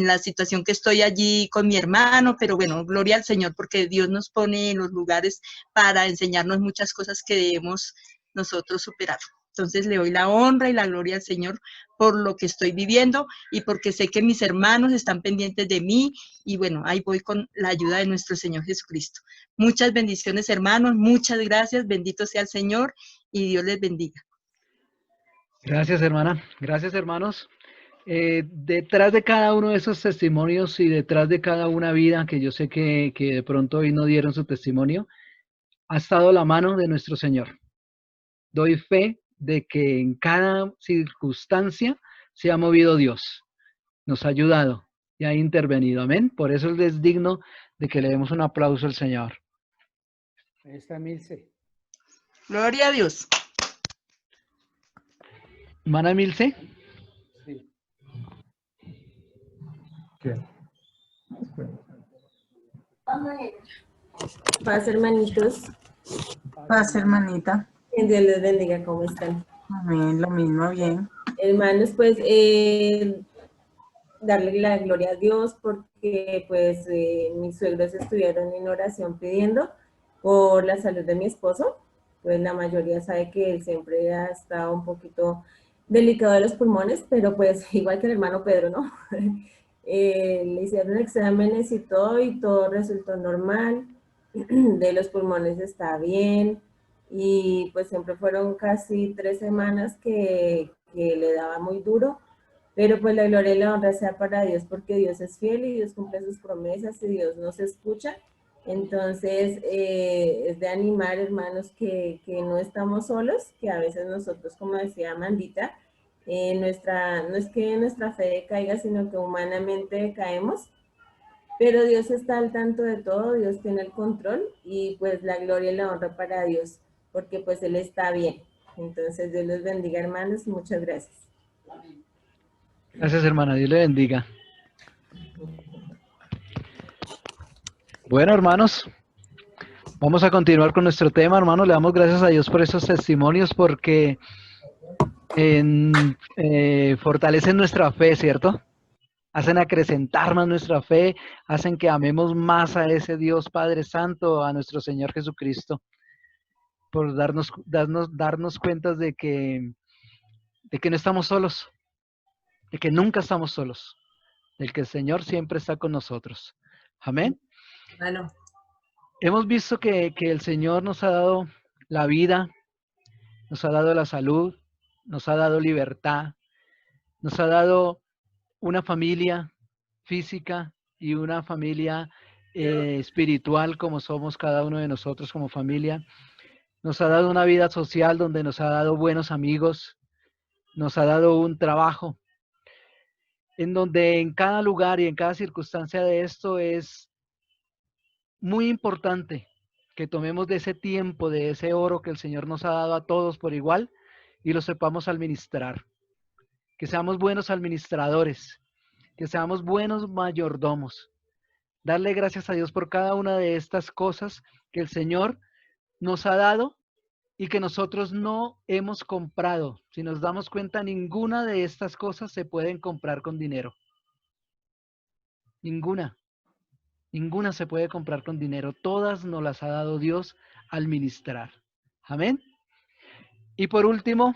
S12: la situación que estoy allí con mi hermano, pero bueno, gloria al Señor porque Dios nos pone en los lugares para enseñarnos muchas cosas que debemos nosotros superar. Entonces le doy la honra y la gloria al Señor por lo que estoy viviendo y porque sé que mis hermanos están pendientes de mí y bueno, ahí voy con la ayuda de nuestro Señor Jesucristo. Muchas bendiciones, hermanos, muchas gracias, bendito sea el Señor y Dios les bendiga.
S7: Gracias, hermana. Gracias, hermanos. Detrás de cada uno de esos testimonios y detrás de cada una vida que yo sé que de pronto hoy no dieron su testimonio, ha estado la mano de nuestro Señor. Doy fe de que en cada circunstancia se ha movido Dios, nos ha ayudado y ha intervenido. Amén. Por eso es digno de que le demos un aplauso al Señor.
S15: Ahí está Milce.
S12: Gloria a Dios.
S7: Hermana Milce.
S15: Sí.
S8: ¿Qué?
S16: Paz, hermanitos.
S4: Paz, hermanita.
S16: Que Dios les bendiga, ¿cómo están?
S4: Amén, lo mismo, bien.
S16: Hermanos, pues darle la gloria a Dios porque pues mis suegros estuvieron en oración pidiendo por la salud de mi esposo. Pues la mayoría sabe que él siempre ha estado un poquito delicado de los pulmones, pero pues igual que el hermano Pedro, ¿no? Le hicieron exámenes y todo resultó normal. De los pulmones está bien. Y pues siempre fueron casi 3 semanas que le daba muy duro, pero pues la gloria y la honra sea para Dios porque Dios es fiel y Dios cumple sus promesas y Dios nos escucha. Entonces es de animar, hermanos, que no estamos solos, que a veces nosotros, como decía Amandita, no es que nuestra fe caiga, sino que humanamente caemos, pero Dios está al tanto de todo, Dios tiene el control y pues la gloria y la honra para Dios, porque pues Él está bien. Entonces Dios los bendiga, hermanos, y muchas gracias.
S7: Gracias, hermana. Dios le bendiga. Bueno, hermanos, vamos a continuar con nuestro tema, hermanos. Le damos gracias a Dios por esos testimonios porque fortalecen nuestra fe, ¿cierto? hacen acrecentar más nuestra fe, hacen que amemos más a ese Dios Padre Santo, a nuestro Señor Jesucristo, por darnos cuenta de que no estamos solos, de que nunca estamos solos, del que el Señor siempre está con nosotros. Amén.
S11: Bueno.
S7: Hemos visto que el Señor nos ha dado la vida, nos ha dado la salud, nos ha dado libertad, nos ha dado una familia física y una familia espiritual, como somos cada uno de nosotros como familia. Nos ha dado una vida social donde nos ha dado buenos amigos, nos ha dado un trabajo, en donde en cada lugar y en cada circunstancia de esto es muy importante que tomemos de ese tiempo, de ese oro que el Señor nos ha dado a todos por igual y lo sepamos administrar. Que seamos buenos administradores, que seamos buenos mayordomos. Darle gracias a Dios por cada una de estas cosas que el Señor nos ha dado y que nosotros no hemos comprado. Si nos damos cuenta, ninguna de estas cosas se pueden comprar con dinero. Ninguna. Ninguna se puede comprar con dinero. Todas nos las ha dado Dios al ministrar. Amén. Y por último,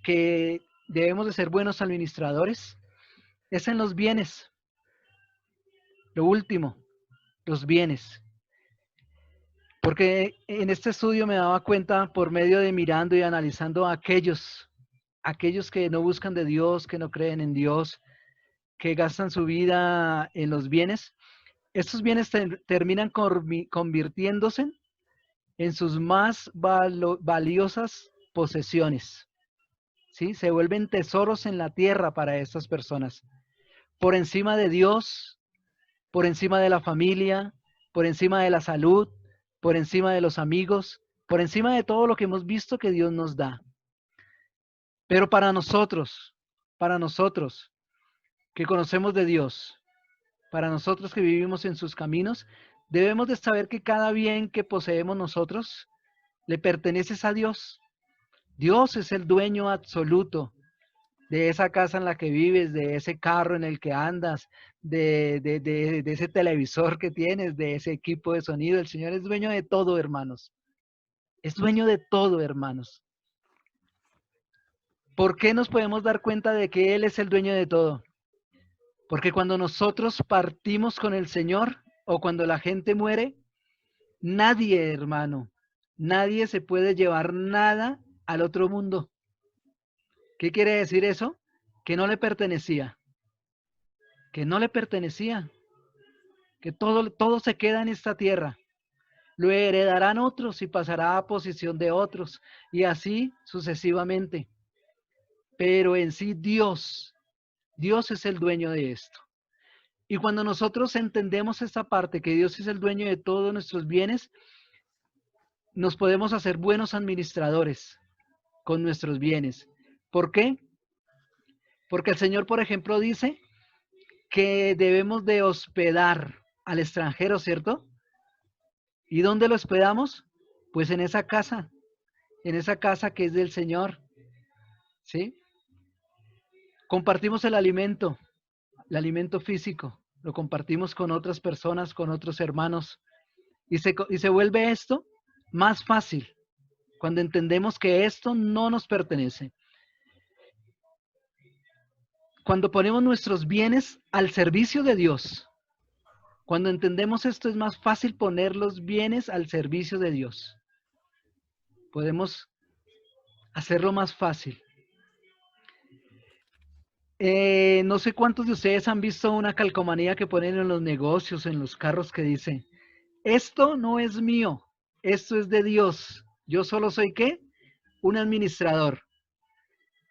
S7: que debemos de ser buenos administradores, es en los bienes. Lo último, los bienes. Porque en este estudio me daba cuenta por medio de mirando y analizando a aquellos que no buscan de Dios, que no creen en Dios, que gastan su vida en los bienes. Estos bienes terminan convirtiéndose en sus más valiosas posesiones. ¿Sí? Se vuelven tesoros en la tierra para estas personas. Por encima de Dios, por encima de la familia, por encima de la salud, por encima de los amigos, por encima de todo lo que hemos visto que Dios nos da. Pero para nosotros que conocemos de Dios, para nosotros que vivimos en sus caminos, debemos de saber que cada bien que poseemos nosotros le pertenece a Dios. Dios es el dueño absoluto de esa casa en la que vives, de ese carro en el que andas, de ese televisor que tienes, de ese equipo de sonido. El Señor es dueño de todo, hermanos. Es dueño de todo, hermanos. ¿Por qué nos podemos dar cuenta de que Él es el dueño de todo? Porque cuando nosotros partimos con el Señor o cuando la gente muere, nadie, hermano, nadie se puede llevar nada al otro mundo. ¿Qué quiere decir eso? Que no le pertenecía. Que no le pertenecía. Que todo se queda en esta tierra. Lo heredarán otros y pasará a posición de otros. Y así sucesivamente. Pero en sí Dios es el dueño de esto. Y cuando nosotros entendemos esta parte, que Dios es el dueño de todos nuestros bienes, nos podemos hacer buenos administradores con nuestros bienes. ¿Por qué? Porque el Señor, por ejemplo, dice que debemos de hospedar al extranjero, ¿cierto? ¿Y dónde lo hospedamos? Pues en esa casa que es del Señor, ¿sí? Compartimos el alimento físico, lo compartimos con otras personas, con otros hermanos, y se vuelve esto más fácil cuando entendemos que esto no nos pertenece. Cuando ponemos nuestros bienes al servicio de Dios, cuando entendemos esto es más fácil poner los bienes al servicio de Dios. Podemos hacerlo más fácil. No sé cuántos de ustedes han visto una calcomanía que ponen en los negocios, en los carros, que dice: esto no es mío, esto es de Dios. Yo solo soy, ¿qué? Un administrador.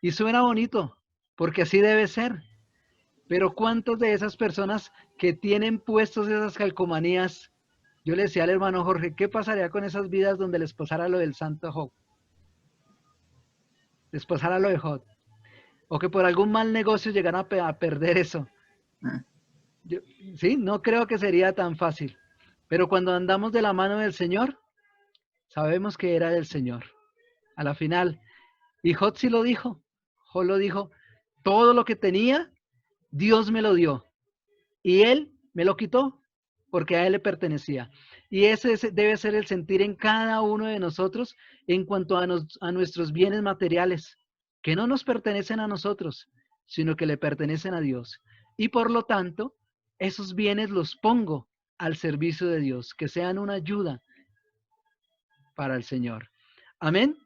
S7: Y suena bonito, porque así debe ser. Pero ¿cuántos de esas personas que tienen puestos esas calcomanías? Yo le decía al hermano Jorge, ¿qué pasaría con esas vidas donde les pasara lo del santo Job? Les pasara lo de Job. O que por algún mal negocio llegaran a perder eso. Sí, no creo que sería tan fácil. Pero cuando andamos de la mano del Señor, sabemos que era del Señor. A la final. Y Job sí lo dijo. Job lo dijo. Todo lo que tenía Dios me lo dio y Él me lo quitó porque a Él le pertenecía. Y ese debe ser el sentir en cada uno de nosotros en cuanto a nuestros bienes materiales, que no nos pertenecen a nosotros, sino que le pertenecen a Dios. Y por lo tanto, esos bienes los pongo al servicio de Dios, que sean una ayuda para el Señor. Amén.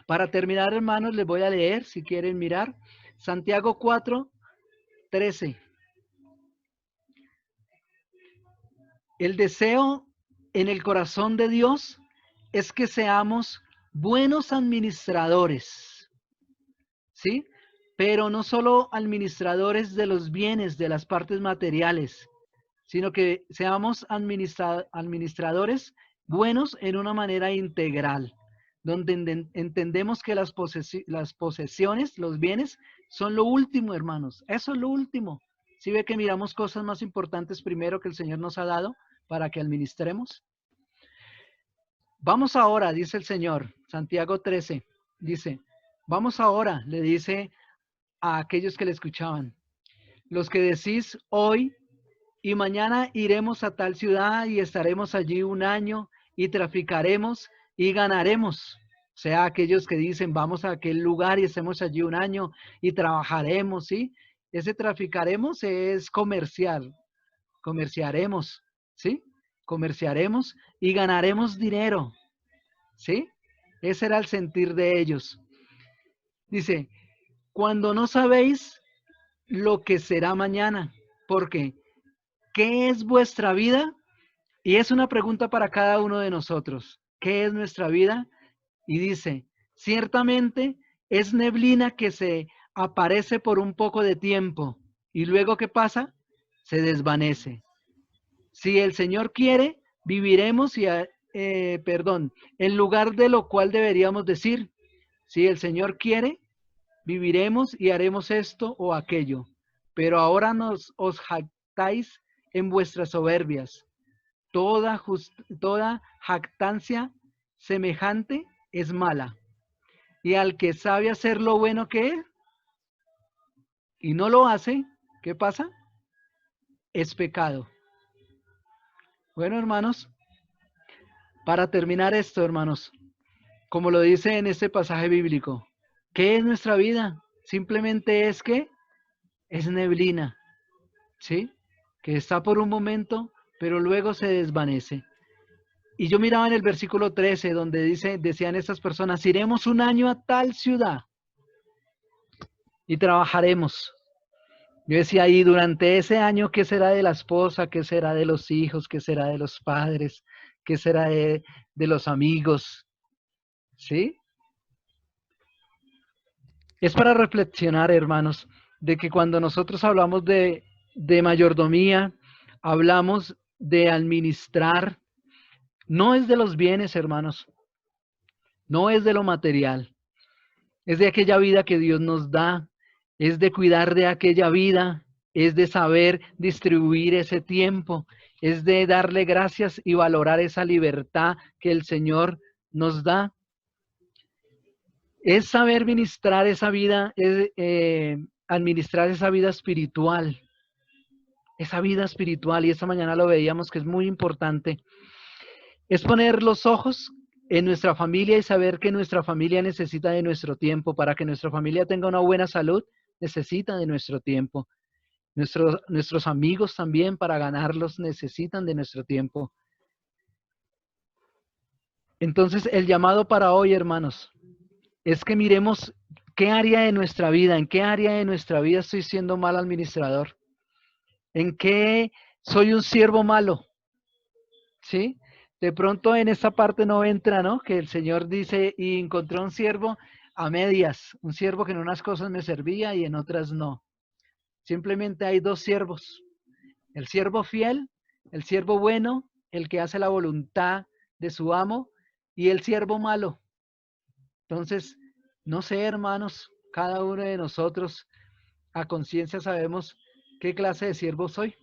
S7: Para terminar, hermanos, les voy a leer, si quieren mirar, Santiago 4:13. El deseo en el corazón de Dios es que seamos buenos administradores, ¿sí? Pero no solo administradores de los bienes, de las partes materiales, sino que seamos administradores buenos en una manera integral, donde entendemos que las posesiones, los bienes, son lo último, hermanos. Eso es lo último. ¿Sí ve que miramos cosas más importantes primero que el Señor nos ha dado para que administremos? Vamos ahora, dice el Señor, Santiago 13, dice, vamos ahora, le dice a aquellos que le escuchaban, los que decís hoy y mañana iremos a tal ciudad y estaremos allí un año y traficaremos y ganaremos. O sea, aquellos que dicen vamos a aquel lugar y estemos allí un año y trabajaremos, ¿sí? Ese traficaremos es comercial, comerciaremos, ¿sí? Comerciaremos y ganaremos dinero, ¿sí? Ese era el sentir de ellos. Dice, cuando no sabéis lo que será mañana, porque ¿qué es vuestra vida? Y es una pregunta para cada uno de nosotros. ¿Qué es nuestra vida? Y dice, ciertamente es neblina que se aparece por un poco de tiempo y luego ¿qué pasa? Se desvanece. Si el Señor quiere, viviremos y, en lugar de lo cual deberíamos decir, si el Señor quiere, viviremos y haremos esto o aquello. Pero ahora os jactáis en vuestras soberbias. Toda jactancia semejante es mala. Y al que sabe hacer lo bueno que es y no lo hace, ¿qué pasa? Es pecado. Bueno, hermanos, para terminar esto, hermanos, como lo dice en este pasaje bíblico, ¿qué es nuestra vida? Simplemente es que es neblina, ¿sí? Que está por un momento, pero luego se desvanece. Y yo miraba en el versículo 13, donde decían estas personas, iremos un año a tal ciudad y trabajaremos. Yo decía ahí, durante ese año, ¿qué será de la esposa? ¿Qué será de los hijos? ¿Qué será de los padres? ¿Qué será de los amigos? ¿Sí? Es para reflexionar, hermanos, de que cuando nosotros hablamos de mayordomía, hablamos de administrar, no es de los bienes, hermanos, no es de lo material, es de aquella vida que Dios nos da, es de cuidar de aquella vida, es de saber distribuir ese tiempo, es de darle gracias y valorar esa libertad que el Señor nos da. Es saber ministrar esa vida, administrar esa vida espiritual. Esa vida espiritual, y esta mañana lo veíamos que es muy importante. Es poner los ojos en nuestra familia y saber que nuestra familia necesita de nuestro tiempo. Para que nuestra familia tenga una buena salud, necesita de nuestro tiempo. Nuestros amigos también, para ganarlos, necesitan de nuestro tiempo. Entonces, el llamado para hoy, hermanos, es que miremos qué área de nuestra vida, en qué área de nuestra vida estoy siendo mal administrador, en qué soy un siervo malo, ¿sí? De pronto en esta parte no entra, ¿no? Que el Señor dice, y encontré un siervo a medias, un siervo que en unas cosas me servía y en otras no. Simplemente hay dos siervos, el siervo fiel, el siervo bueno, el que hace la voluntad de su amo, y el siervo malo. Entonces, no sé, hermanos, cada uno de nosotros a conciencia sabemos qué clase de siervo soy.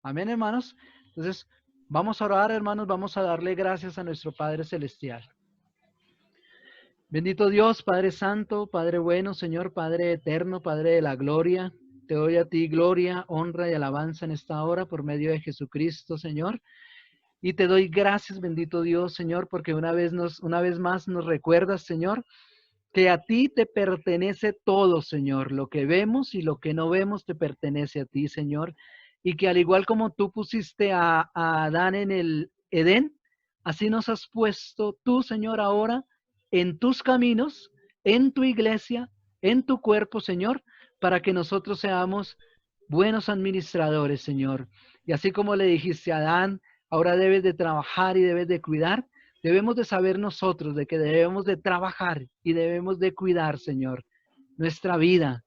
S7: Amén, hermanos. Entonces, vamos a orar, hermanos, vamos a darle gracias a nuestro Padre Celestial. Bendito Dios, Padre Santo, Padre bueno, Señor, Padre eterno, Padre de la gloria. Te doy a ti gloria, honra y alabanza en esta hora por medio de Jesucristo, Señor. Y te doy gracias, bendito Dios, Señor, porque una vez más nos recuerdas, Señor, que a ti te pertenece todo, Señor. Lo que vemos y lo que no vemos te pertenece a ti, Señor. Y que al igual como tú pusiste a Adán en el Edén, así nos has puesto tú, Señor, ahora en tus caminos, en tu iglesia, en tu cuerpo, Señor, para que nosotros seamos buenos administradores, Señor. Y así como le dijiste a Adán, ahora debes de trabajar y debes de cuidar. Debemos de saber nosotros de que debemos de trabajar y debemos de cuidar, Señor, nuestra vida,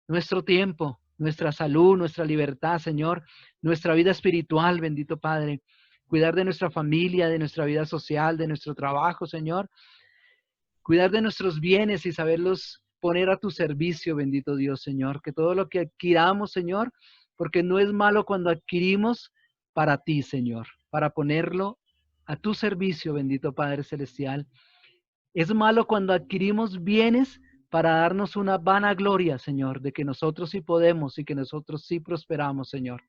S7: nuestro tiempo, nuestra salud, nuestra libertad, Señor, nuestra vida espiritual, bendito Padre. Cuidar de nuestra familia, de nuestra vida social, de nuestro trabajo, Señor. Cuidar de nuestros bienes y saberlos poner a tu servicio, bendito Dios, Señor. Que todo lo que adquiramos, Señor, porque no es malo cuando adquirimos para ti, Señor, para ponerlo a tu servicio, bendito Padre Celestial. Es malo cuando adquirimos bienes para darnos una vanagloria, Señor, de que nosotros sí podemos y que nosotros sí prosperamos, Señor.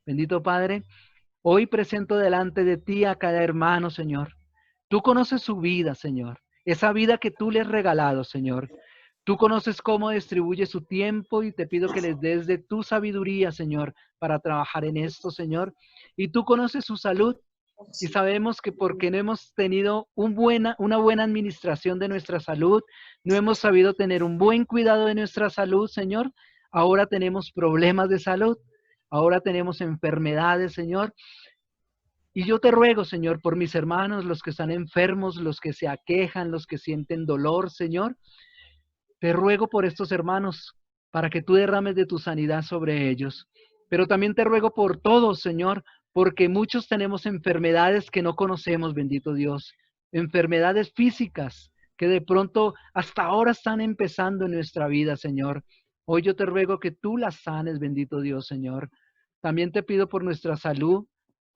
S7: Bendito Padre, hoy presento delante de ti a cada hermano, Señor. Tú conoces su vida, Señor, esa vida que tú le has regalado, Señor. Tú conoces cómo distribuye su tiempo y te pido que les des de tu sabiduría, Señor, para trabajar en esto, Señor. Y tú conoces su salud. Y sabemos que porque no hemos tenido una buena administración de nuestra salud, no hemos sabido tener un buen cuidado de nuestra salud, Señor, ahora tenemos problemas de salud, ahora tenemos enfermedades, Señor. Y yo te ruego, Señor, por mis hermanos, los que están enfermos, los que se aquejan, los que sienten dolor, Señor. Te ruego por estos hermanos, para que tú derrames de tu sanidad sobre ellos. Pero también te ruego por todos, Señor, porque muchos tenemos enfermedades que no conocemos, bendito Dios. Enfermedades físicas que de pronto hasta ahora están empezando en nuestra vida, Señor. Hoy yo te ruego que tú las sanes, bendito Dios, Señor. También te pido por nuestra salud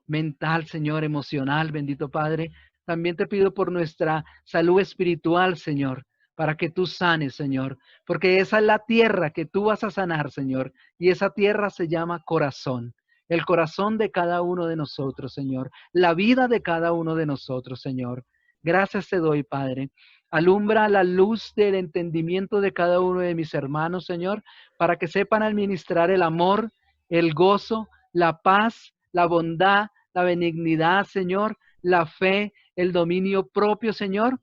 S7: mental, Señor, emocional, bendito Padre. También te pido por nuestra salud espiritual, Señor, para que tú sanes, Señor. Porque esa es la tierra que tú vas a sanar, Señor. Y esa tierra se llama corazón. El corazón de cada uno de nosotros, Señor. La vida de cada uno de nosotros, Señor. Gracias te doy, Padre. Alumbra la luz del entendimiento de cada uno de mis hermanos, Señor, para que sepan administrar el amor, el gozo, la paz, la bondad, la benignidad, Señor, la fe, el dominio propio, Señor,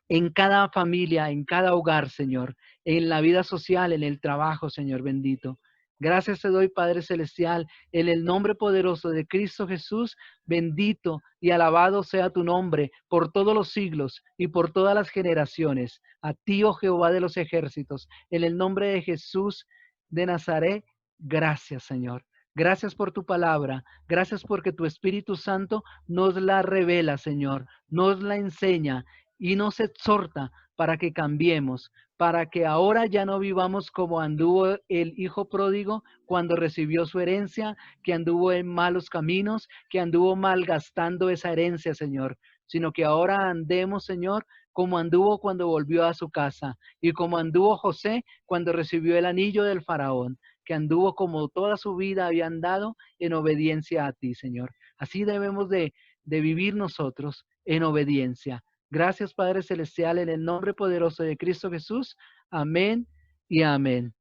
S7: en cada familia, en cada hogar, Señor, en la vida social, en el trabajo, Señor bendito. Gracias te doy, Padre Celestial, en el nombre poderoso de Cristo Jesús, bendito y alabado sea tu nombre por todos los siglos y por todas las generaciones. A ti, oh Jehová de los ejércitos, en el nombre de Jesús de Nazaret, gracias, Señor. Gracias por tu palabra, gracias porque tu Espíritu Santo nos la revela, Señor, nos la enseña y nos exhorta para que cambiemos, para que ahora ya no vivamos como anduvo el hijo pródigo cuando recibió su herencia, que anduvo en malos caminos, que anduvo malgastando esa herencia, Señor, sino que ahora andemos, Señor, como anduvo cuando volvió a su casa y como anduvo José cuando recibió el anillo del faraón, que anduvo como toda su vida había andado en obediencia a ti, Señor. Así debemos de vivir nosotros en obediencia. Gracias, Padre Celestial, en el nombre poderoso de Cristo Jesús. Amén y amén.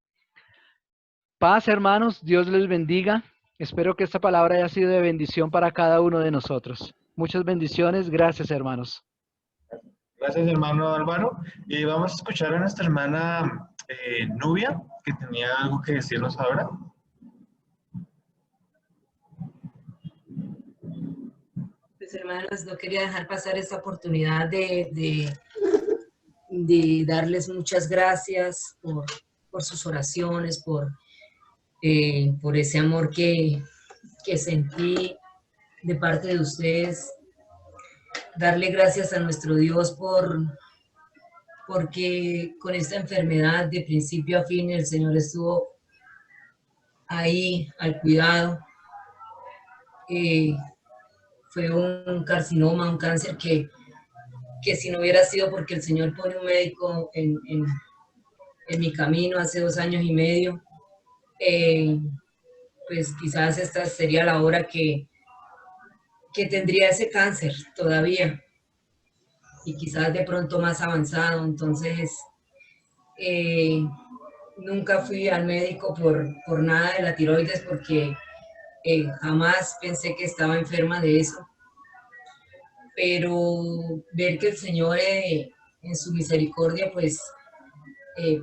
S7: Paz, hermanos, Dios les bendiga. Espero que esta palabra haya sido de bendición para cada uno de nosotros. Muchas bendiciones. Gracias, hermanos.
S17: Gracias, hermano Álvaro. Y vamos a escuchar a nuestra hermana Nubia, que tenía algo que decirnos ahora.
S18: Pues, hermanos, no quería dejar pasar esta oportunidad de darles muchas gracias por sus oraciones, por ese amor que sentí de parte de ustedes. Darle gracias a nuestro Dios porque con esta enfermedad de principio a fin el Señor estuvo ahí al cuidado. Fue un carcinoma, un cáncer que si no hubiera sido porque el Señor pone un médico en mi camino hace 2 años y medio, pues quizás esta sería la hora que tendría ese cáncer todavía y quizás de pronto más avanzado. Entonces, nunca fui al médico por nada de la tiroides porque jamás pensé que estaba enferma de eso. Pero ver que el Señor en su misericordia pues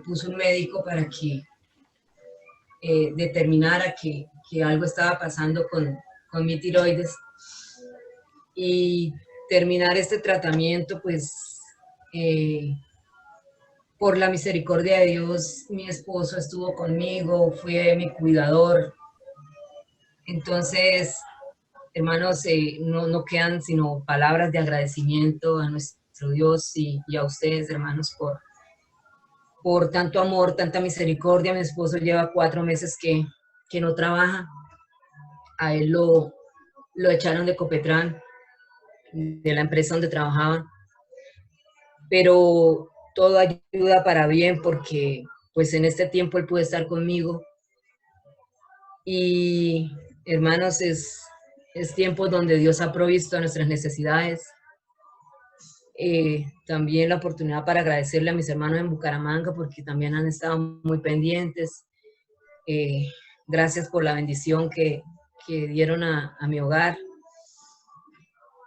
S18: puso un médico para que determinara que algo estaba pasando con mi tiroides y terminar este tratamiento pues por la misericordia de Dios mi esposo estuvo conmigo, fue mi cuidador. Entonces, hermanos, no quedan sino palabras de agradecimiento a nuestro Dios y a ustedes, hermanos, por tanto amor, tanta misericordia. Mi esposo lleva 4 meses que no trabaja. A él lo echaron de Copetrán, de la empresa donde trabajaban. Pero todo ayuda para bien porque pues en este tiempo él puede estar conmigo. Y hermanos, es tiempo donde Dios ha provisto a nuestras necesidades. También la oportunidad para agradecerle a mis hermanos en Bucaramanga porque también han estado muy pendientes. Gracias por la bendición que dieron a mi hogar.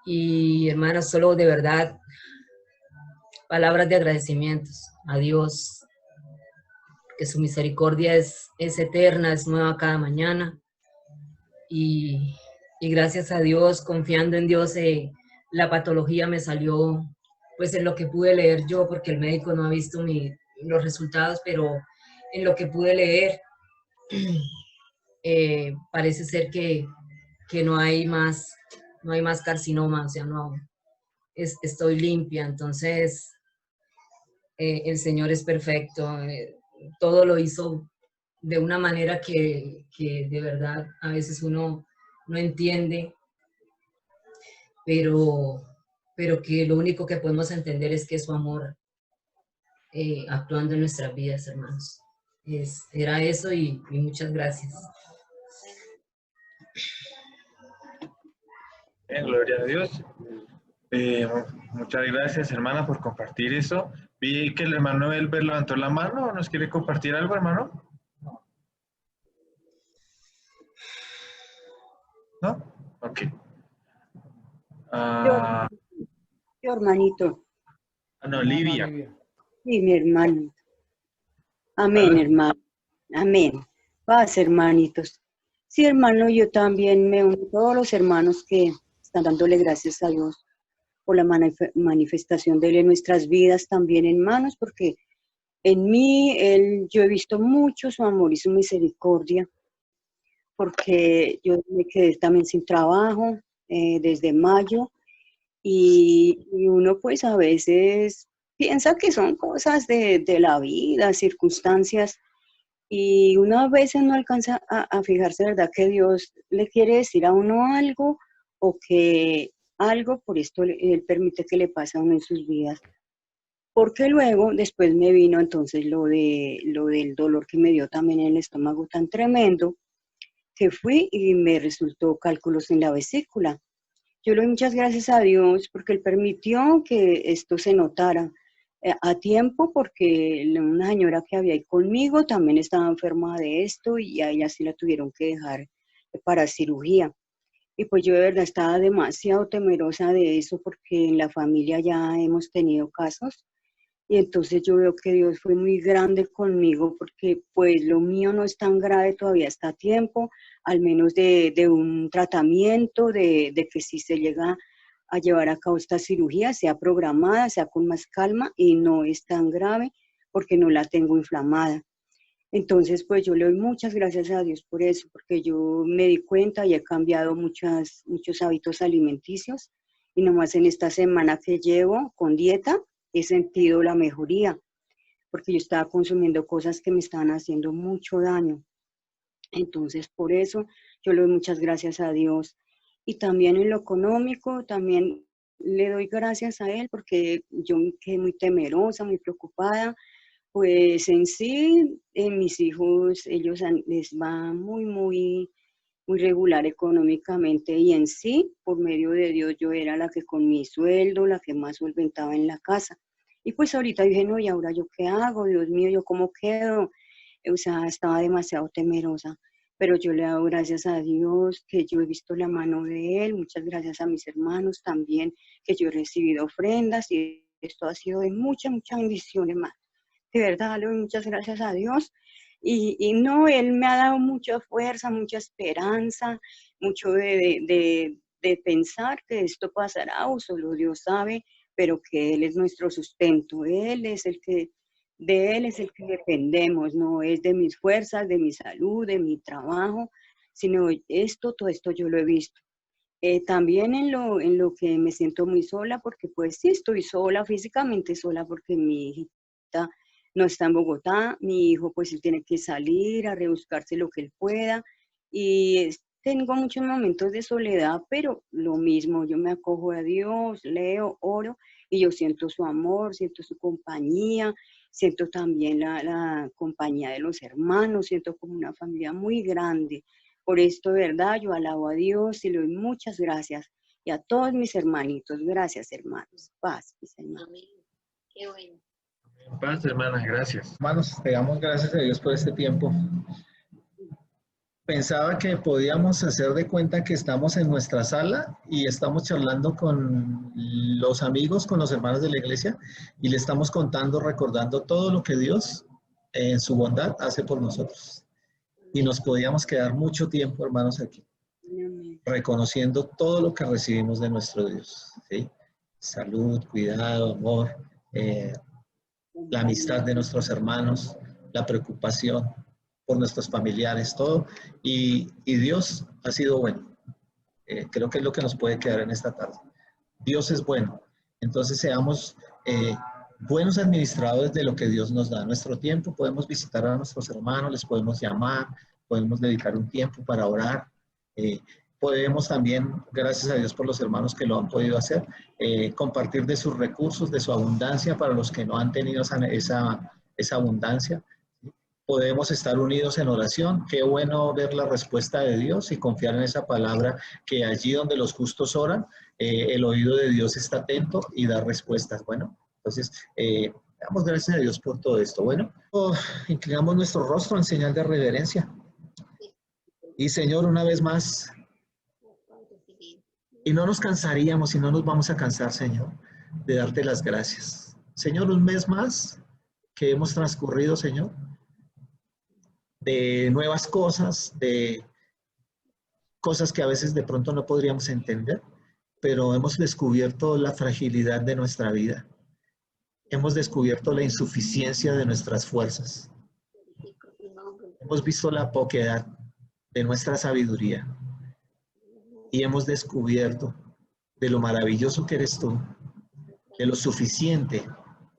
S18: Y hermanos, solo de verdad, palabras de agradecimientos a Dios, que su misericordia es eterna, es nueva cada mañana. Y gracias a Dios, confiando en Dios, la patología me salió pues en lo que pude leer yo, porque el médico no ha visto los resultados, pero en lo que pude leer, parece ser que no hay más carcinoma, o sea, no, estoy limpia. Entonces, el Señor es perfecto, todo lo hizo de una manera que de verdad a veces uno no entiende, pero que lo único que podemos entender es que es su amor actuando en nuestras vidas, hermanos. Era eso y muchas gracias.
S17: Bien, gloria a Dios. Muchas gracias, hermana, por compartir eso. Vi que el hermano Elber levantó la mano. ¿Nos quiere compartir algo, hermano? ¿No? Ok.
S19: Yo, hermanito.
S17: No, Livia.
S19: Sí, mi hermano. Amén, hermano. Amén. Paz, hermanitos. Sí, hermano, yo también me uno a todos los hermanos que están dándole gracias a Dios por la manifestación de Él en nuestras vidas, también hermanos, porque en mí yo he visto mucho su amor y su misericordia, porque yo me quedé también sin trabajo desde mayo, y uno pues a veces piensa que son cosas de la vida, circunstancias, y uno a veces no alcanza a fijarse, ¿verdad?, que Dios le quiere decir a uno algo, o que algo por esto Él permite que le pase a uno en sus vidas. Porque luego, después me vino entonces lo del dolor que me dio también en el estómago tan tremendo, que fui y me resultó cálculos en la vesícula. Yo le doy muchas gracias a Dios porque Él permitió que esto se notara a tiempo, porque una señora que había ahí conmigo también estaba enferma de esto y a ella sí la tuvieron que dejar para cirugía. Y pues yo de verdad estaba demasiado temerosa de eso porque en la familia ya hemos tenido casos. Y entonces yo veo que Dios fue muy grande conmigo porque pues lo mío no es tan grave, todavía está a tiempo, al menos de un tratamiento, de que si se llega a llevar a cabo esta cirugía, sea programada, sea con más calma y no es tan grave porque no la tengo inflamada. Entonces, pues yo le doy muchas gracias a Dios por eso, porque yo me di cuenta y he cambiado muchos hábitos alimenticios, y nomás en esta semana que llevo con dieta he sentido la mejoría, porque yo estaba consumiendo cosas que me estaban haciendo mucho daño. Entonces, por eso yo le doy muchas gracias a Dios. Y también en lo económico, también le doy gracias a Él, porque yo me quedé muy temerosa, muy preocupada, Pues en sí, mis hijos, les va muy regular económicamente, y en sí, por medio de Dios, yo era la que con mi sueldo, la que más solventaba en la casa. Y pues ahorita dije, no, ¿y ahora yo qué hago? Dios mío, ¿yo cómo quedo? O sea, estaba demasiado temerosa. Pero yo le doy gracias a Dios que yo he visto la mano de Él. Muchas gracias a mis hermanos también, que yo he recibido ofrendas, y esto ha sido de mucha bendición, hermano. De verdad, le doy muchas gracias a Dios. Y no, Él me ha dado mucha fuerza, mucha esperanza, mucho de pensar que esto pasará, o solo Dios sabe, pero que Él es nuestro sustento. Él es el que, de Él es el que dependemos, no es de mis fuerzas, de mi salud, de mi trabajo, sino todo esto yo lo he visto. También en lo que me siento muy sola, porque pues sí estoy sola, físicamente sola, porque mi hijita no está en Bogotá, mi hijo pues él tiene que salir a rebuscarse lo que él pueda, y tengo muchos momentos de soledad, pero lo mismo, yo me acojo a Dios, leo, oro, y yo siento su amor, siento su compañía, siento también la compañía de los hermanos, siento como una familia muy grande. Por esto, de verdad, yo alabo a Dios y le doy muchas gracias, y a todos mis hermanitos, gracias hermanos, paz, mis hermanos.
S3: Qué bueno.
S17: Paz, hermana, gracias.
S2: Hermanos, te damos gracias a Dios por este tiempo. Pensaba que podíamos hacer de cuenta que estamos en nuestra sala y estamos charlando con los amigos, con los hermanos de la iglesia, y le estamos contando, recordando todo lo que Dios en su bondad hace por nosotros. Y nos podíamos quedar mucho tiempo, hermanos, aquí, reconociendo todo lo que recibimos de nuestro Dios, ¿sí? Salud, cuidado, amor, la amistad de nuestros hermanos, la preocupación por nuestros familiares, todo. Y Dios ha sido bueno. Creo que es lo que nos puede quedar en esta tarde. Dios es bueno. Entonces seamos buenos administradores de lo que Dios nos da. Nuestro tiempo, podemos visitar a nuestros hermanos, les podemos llamar, podemos dedicar un tiempo para orar. Podemos también, gracias a Dios por los hermanos que lo han podido hacer, compartir de sus recursos, de su abundancia para los que no han tenido esa abundancia. Podemos estar unidos en oración. Qué bueno ver la respuesta de Dios y confiar en esa palabra, que allí donde los justos oran, el oído de Dios está atento y da respuestas. Bueno, entonces, damos gracias a Dios por todo esto. Bueno, inclinamos nuestro rostro en señal de reverencia. Y Señor, una vez más, y no nos cansaríamos y no nos vamos a cansar, Señor, de darte las gracias. Señor, un mes más que hemos transcurrido, Señor, de nuevas cosas, de cosas que a veces de pronto no podríamos entender, pero hemos descubierto la fragilidad de nuestra vida. Hemos descubierto la insuficiencia de nuestras fuerzas. Hemos visto la poquedad de nuestra sabiduría. Y hemos descubierto de lo maravilloso que eres tú, de lo suficiente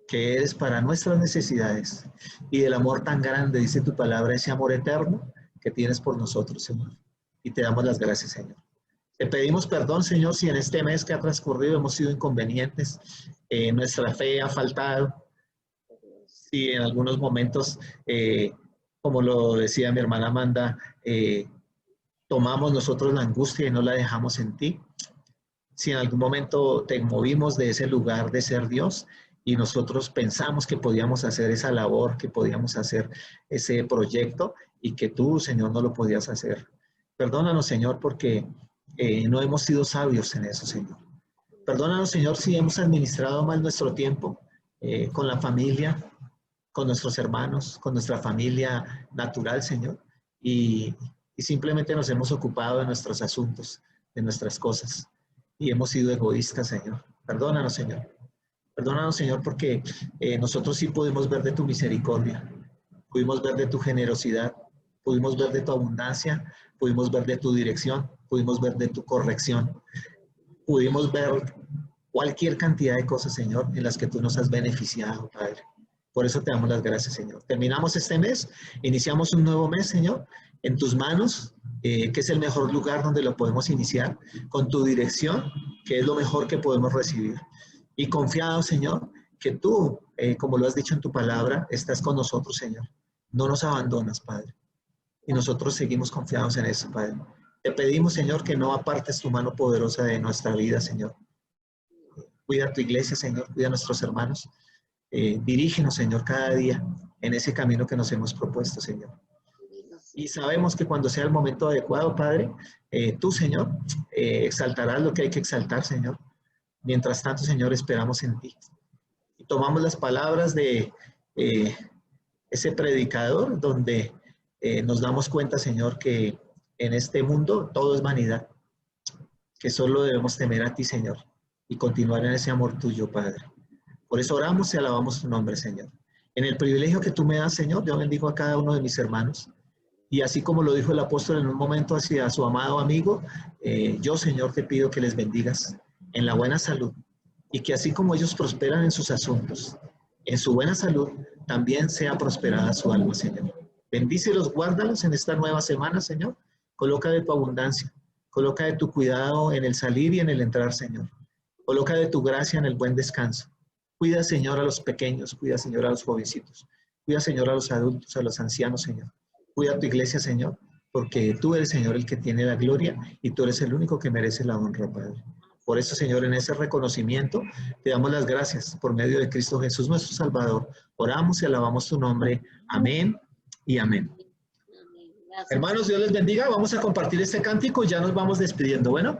S2: que eres para nuestras necesidades, y del amor tan grande, dice tu palabra, ese amor eterno que tienes por nosotros, Señor. Y te damos las gracias, Señor. Te pedimos perdón, Señor, si en este mes que ha transcurrido hemos sido inconvenientes, nuestra fe ha faltado, si en algunos momentos, como lo decía mi hermana Amanda, tomamos nosotros la angustia y no la dejamos en ti. Si en algún momento te movimos de ese lugar de ser Dios y nosotros pensamos que podíamos hacer esa labor, que podíamos hacer ese proyecto y que tú, Señor, no lo podías hacer. Perdónanos, Señor, porque no hemos sido sabios en eso, Señor. Perdónanos, Señor, si hemos administrado mal nuestro tiempo con la familia, con nuestros hermanos, con nuestra familia natural, Señor. Y simplemente nos hemos ocupado de nuestros asuntos, de nuestras cosas. Y hemos sido egoístas, Señor. Perdónanos, Señor. Perdónanos, Señor, porque nosotros sí pudimos ver de tu misericordia. Pudimos ver de tu generosidad. Pudimos ver de tu abundancia. Pudimos ver de tu dirección. Pudimos ver de tu corrección. Pudimos ver cualquier cantidad de cosas, Señor, en las que tú nos has beneficiado, Padre. Por eso te damos las gracias, Señor. Terminamos este mes, iniciamos un nuevo mes, Señor, en tus manos, que es el mejor lugar donde lo podemos iniciar, con tu dirección, que es lo mejor que podemos recibir. Y confiado, Señor,
S20: que tú, como lo has dicho en tu palabra, estás con nosotros, Señor. No nos abandonas, Padre. Y nosotros seguimos confiados en eso, Padre. Te pedimos, Señor, que no apartes tu mano poderosa de nuestra vida, Señor. Cuida tu iglesia, Señor. Cuida a nuestros hermanos. Dirígenos, Señor, cada día en ese camino que nos hemos propuesto, Señor. Y sabemos que cuando sea el momento adecuado, Padre, tú, Señor, exaltarás lo que hay que exaltar, Señor. Mientras tanto, Señor, esperamos en ti. Y tomamos las palabras de ese predicador donde nos damos cuenta, Señor, que en este mundo todo es vanidad, que solo debemos temer a ti, Señor, y continuar en ese amor tuyo, Padre. Por eso oramos y alabamos tu nombre, Señor. En el privilegio que tú me das, Señor, yo bendigo a cada uno de mis hermanos. Y así como lo dijo el apóstol en un momento hacia su amado amigo, yo, Señor, te pido que les bendigas en la buena salud y que así como ellos prosperan en sus asuntos, en su buena salud, también sea prosperada su alma, Señor. Bendícelos, guárdalos en esta nueva semana, Señor. Coloca de tu abundancia, coloca de tu cuidado en el salir y en el entrar, Señor. Coloca de tu gracia en el buen descanso. Cuida, Señor, a los pequeños, cuida, Señor, a los jovencitos. Cuida, Señor, a los adultos, a los ancianos, Señor. Cuida a tu iglesia, Señor, porque tú eres, Señor, el que tiene la gloria y tú eres el único que merece la honra, Padre. Por eso, Señor, en ese reconocimiento te damos las gracias por medio de Cristo Jesús, nuestro Salvador. Oramos y alabamos tu nombre. Amén y amén. Hermanos, Dios les bendiga. Vamos a compartir este cántico y ya nos vamos despidiendo. Bueno.